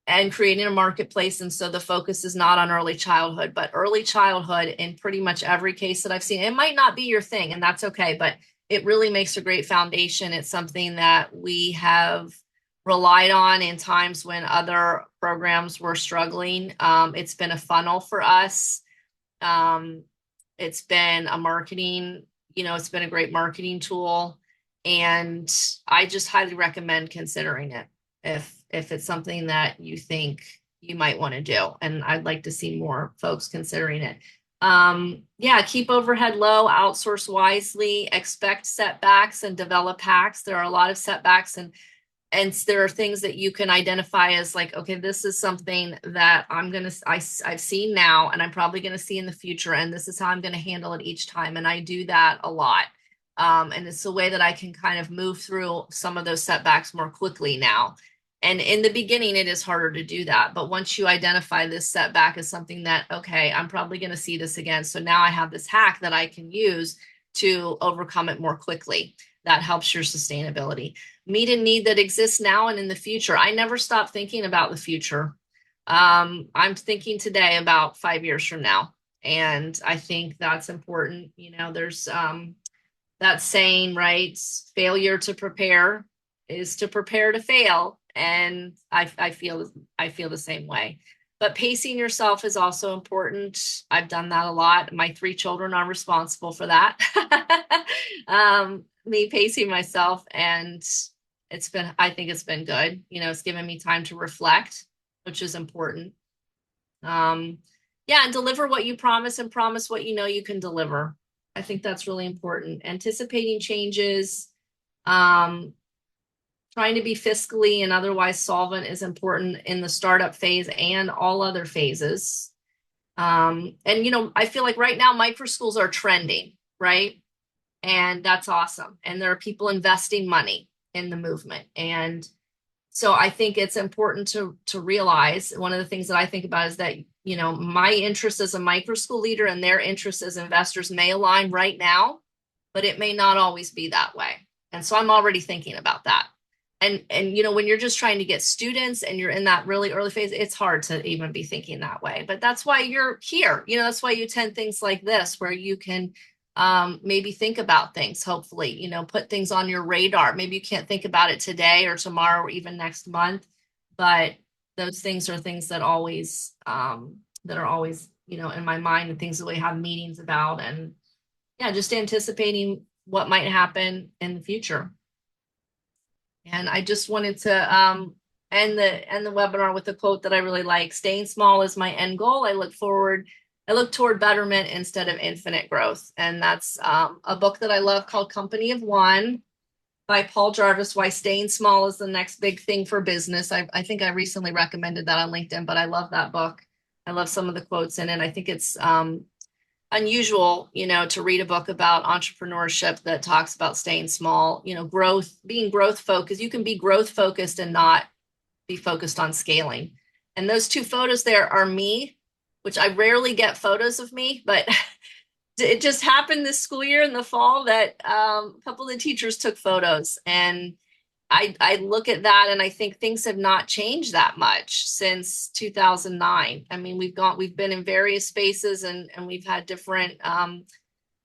and creating a marketplace. And so the focus is not on early childhood, but early childhood in pretty much every case that I've seen. It might not be your thing, and that's okay, but it really makes a great foundation. It's something that we have relied on in times when other programs were struggling. It's been a funnel for us. Um, it's been a marketing, it's been a great marketing tool. And I just highly recommend considering it if it's something that you think you might want to do. And I'd like to see more folks considering it. Yeah, keep overhead low, outsource wisely, expect setbacks and develop hacks. There are a lot of setbacks, and there are things that you can identify as like, okay, this is something that I've seen now, and I'm probably going to see in the future, and this is how I'm going to handle it each time. And I do that a lot. And it's a way that I can kind of move through some of those setbacks more quickly now. And in the beginning, it is harder to do that. But once you identify this setback as something that, okay, I'm probably going to see this again. So now I have this hack that I can use to overcome it more quickly. That helps your sustainability. Meet a need that exists now and in the future. I never stop thinking about the future. I'm thinking today about 5 years from now. And I think that's important. There's that saying, right? Failure to prepare is to prepare to fail. And I feel the same way. But pacing yourself is also important. I've done that a lot. My 3 children are responsible for that. Me pacing myself, and I think it's been good. It's given me time to reflect, which is important. Yeah, and deliver what you promise and promise what you can deliver. I think that's really important. Anticipating changes, trying to be fiscally and otherwise solvent is important in the startup phase and all other phases. And I feel like right now microschools are trending, right? And that's awesome. And there are people investing money in the movement. And so I think it's important to realize, one of the things that I think about is that, my interest as a microschool leader and their interests as investors may align right now, but it may not always be that way. And so I'm already thinking about that. And when you're just trying to get students and you're in that really early phase, it's hard to even be thinking that way. But that's why you're here. That's why you attend things like this, where you can maybe think about things, hopefully, put things on your radar. Maybe you can't think about it today or tomorrow or even next month, but those things are things that are always, in my mind, and things that we have meetings about. And yeah, just anticipating what might happen in the future. And I just wanted to end the webinar with a quote that I really like. Staying small is my end goal. I look toward betterment instead of infinite growth. And that's a book that I love called Company of One by Paul Jarvis, Why Staying Small is the Next Big Thing for Business. I think I recently recommended that on LinkedIn, but I love that book. I love some of the quotes in it. I think it's unusual, to read a book about entrepreneurship that talks about staying small, being growth focused. You can be growth focused and not be focused on scaling. And those 2 photos there are me, which I rarely get photos of me, but it just happened this school year in the fall that a couple of the teachers took photos, and I look at that and I think things have not changed that much since 2009. I mean, we've been in various spaces, and we've had different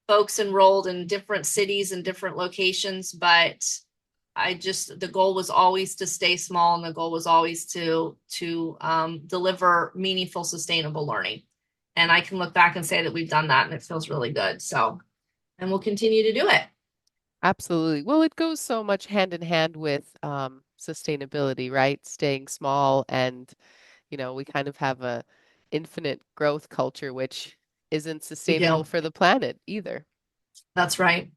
folks enrolled in different cities and different locations, but the goal was always to stay small, and the goal was always to deliver meaningful, sustainable learning. And I can look back and say that we've done that, and it feels really good. So, and we'll continue to do it. Absolutely. Well, it goes so much hand in hand with sustainability, right? Staying small, and we kind of have a infinite growth culture, which isn't We sustainable do. for the planet either. That's right.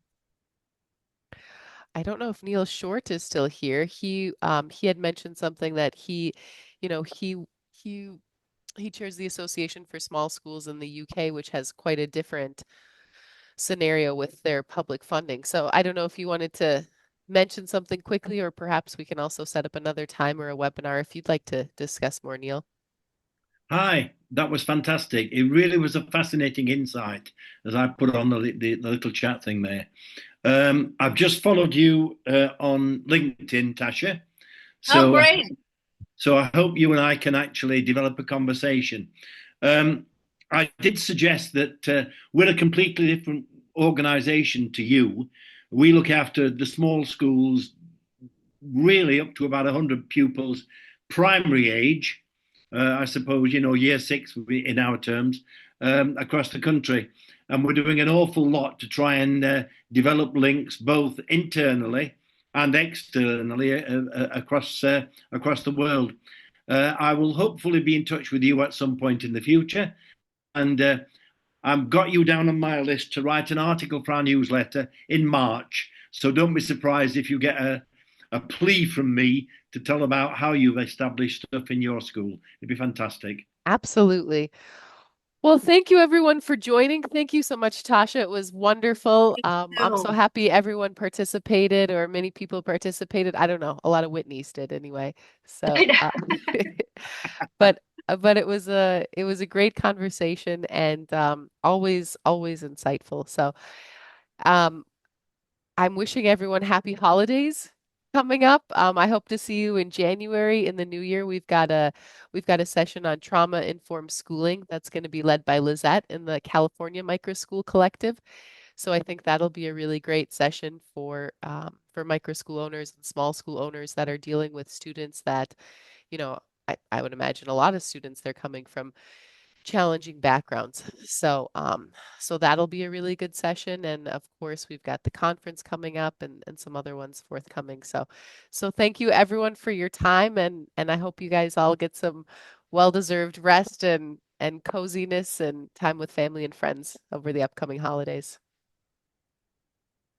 I don't know if Neil Short is still here. He had mentioned something that you know, he he he chairs the Association for Small Schools in the UK, which has quite a different scenario with their public funding. So I don't know if you wanted to mention something quickly, or perhaps we can also set up another time or a webinar if you'd like to discuss more, Neil. Hi, that was fantastic. It really was a fascinating insight as I put on the little chat thing there. I've just followed you on LinkedIn, Tasha. Oh, So, great. so I hope you and I can actually develop a conversation. Um, I did suggest that we're a completely different organization to you. We look after the small schools, really up to about 100 pupils, primary age, I suppose, year six would be in our terms, across the country. And we're doing an awful lot to try and develop links both internally and externally across the world. I will hopefully be in touch with you at some point in the future. And I've got you down on my list to write an article for our newsletter in March. So don't be surprised if you get a plea from me to tell about how you've established stuff in your school. It'd be fantastic. Absolutely. Well, thank you everyone for joining. Thank you so much, Tasha. It was wonderful. I'm so So, happy everyone participated, or many people participated. I don't know, a lot of Whitneys did anyway. I So, know. but it was a great conversation and always insightful. So, um, I'm wishing everyone happy holidays coming up. I hope to see you in January in the new year. We've got a session on trauma-informed schooling that's going to be led by Lizette in the California Microschool Collective. So I think that'll be a really great session for microschool owners and small school owners that are dealing with students that, you know, I would imagine a lot of students they're coming from challenging backgrounds. So that'll be a really good session. And of course, we've got the conference coming up and some other ones forthcoming. So thank you everyone for your time and I hope you guys all get some well-deserved rest and coziness and time with family and friends over the upcoming holidays.